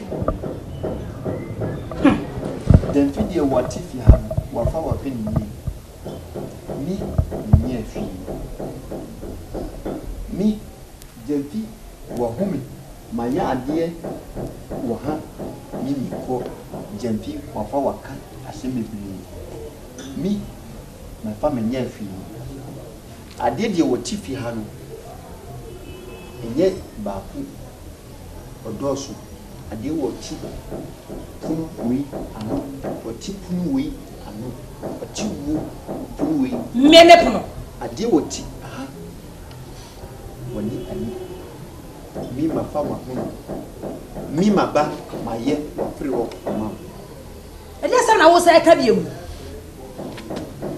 den video what if you have wa fa wa pe ni fi mi jenti wa humi manya ade wa ha mi ko jenti wa fa wa ka asemebiri mi na fa menya fi ade de wo ti fi ha no enye ba ku odosu ade wo ti punu wi ano wo ti punu wi ano wo ti wo punu wi meme punu ade wo ti aha woni ani mi ma fa ma hono mi ma ba ma ye wo free wo ma ade asem na wo sai ka biemu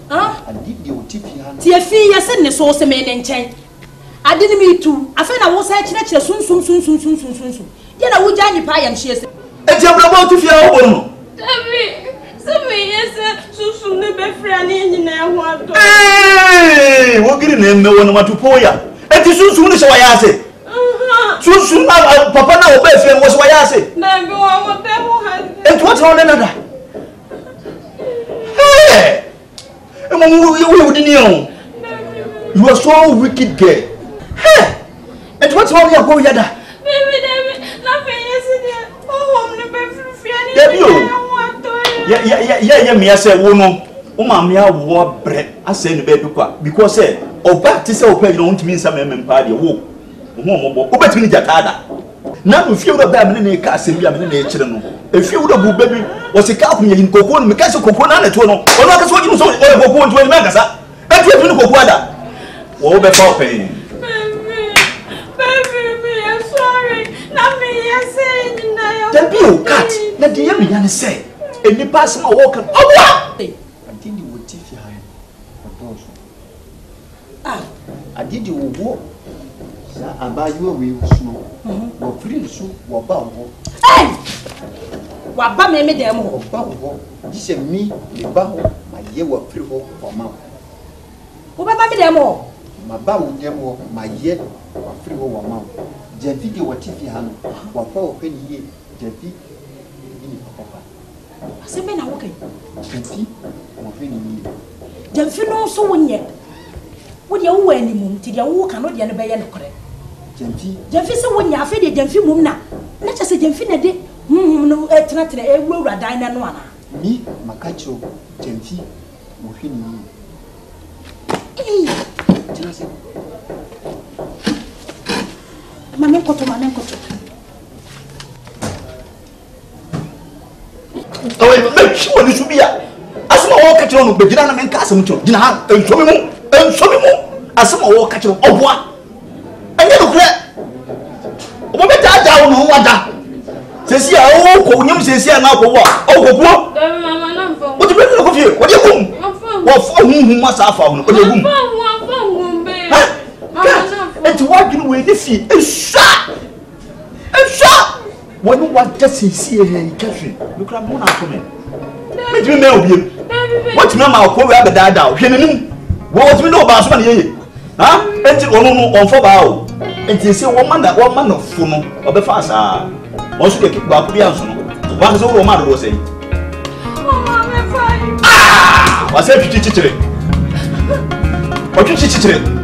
ade de wo ti fi ha no ti afi ya se ne so se me ne nchen ade ni mi tu afa na wo sai kire sun ye na wo ja ni pa yam hie se e ti abra bo ti fi ha wo no David se me yese susu ne be free ani nyina ho ato wo giri na emme wono matupo ya e ti sunsun ni se wa ya se sunsun na papa na wo be fi wo se wa ya se na bi wo mo te mo ha e ti what na nada eh e mo wo di ni o you are so wicked girl hey e ti what na ya go ya da baby David na be yese dia oh ne be free ani David o ho ato ya me say wo no o ma me awo bre ase ne be bi kwa because say oba ti say opa you ntimi nsa me mpa de wo mo o betimi ni jatada na no fie wo ba me ne ka asem bia me ne kire no e fie wo bu baby wo se ka kunya yin kokon me ka se kokon na to no o no ka so ji so o kokon to ni me ka sa e ti fi ni kokon ada wo be fa open baby I'm sorry na me yese nyina yo then be o cat na de ya me ya ne say eni pass ma wo kan owa adidi wo ti fi ha odoso adidi wo sa abayo we suno wo free su wo ba wo wa ba me dem ho ba wo dise mi le ba ho ma ye wo free ho o ma wo ba me dem ho ma ba wo dem ho ma ye wo free ho o ma je video wo ti fi ha no wo pa wo pe ni ye je fi ni papa ase me na wo kai je fi wo pe ni ye jamfi no so wonye wo de wo ani mum ti de wo ka no de no be ye no kore jamfi se wonya afi de jamfi mum na che se jamfi na de no tena e wura dan na no ana mi makacho jamfi wo hwe ni Mame koto. Oye, me chiwo ni subia. Asuma wo ka kire no begina na me nka asem kire. Gina ha, enso me mu. Asuma wo ka kire oboa. Anya no kure. Obo beta aja wo no wada. Sesi a wo ko nyim sesi a na ko wo. O ko kuo. Mama na mfo. Wo ti be ko fie. Wo de kum. Wo fo hu masa afa wo no. Wo de kum. Enti wadwene we de fie. Esha. When what just see here, Catherine, look at Mona for me. Let me know you. What mamma will have a dad out? What we know about somebody? Huh? And you know on for bow. And you see one man of Funo or the fast. Also, they keep back Bianson. What is all Romano was saying? Ah, what's that you teach it? What you teach it?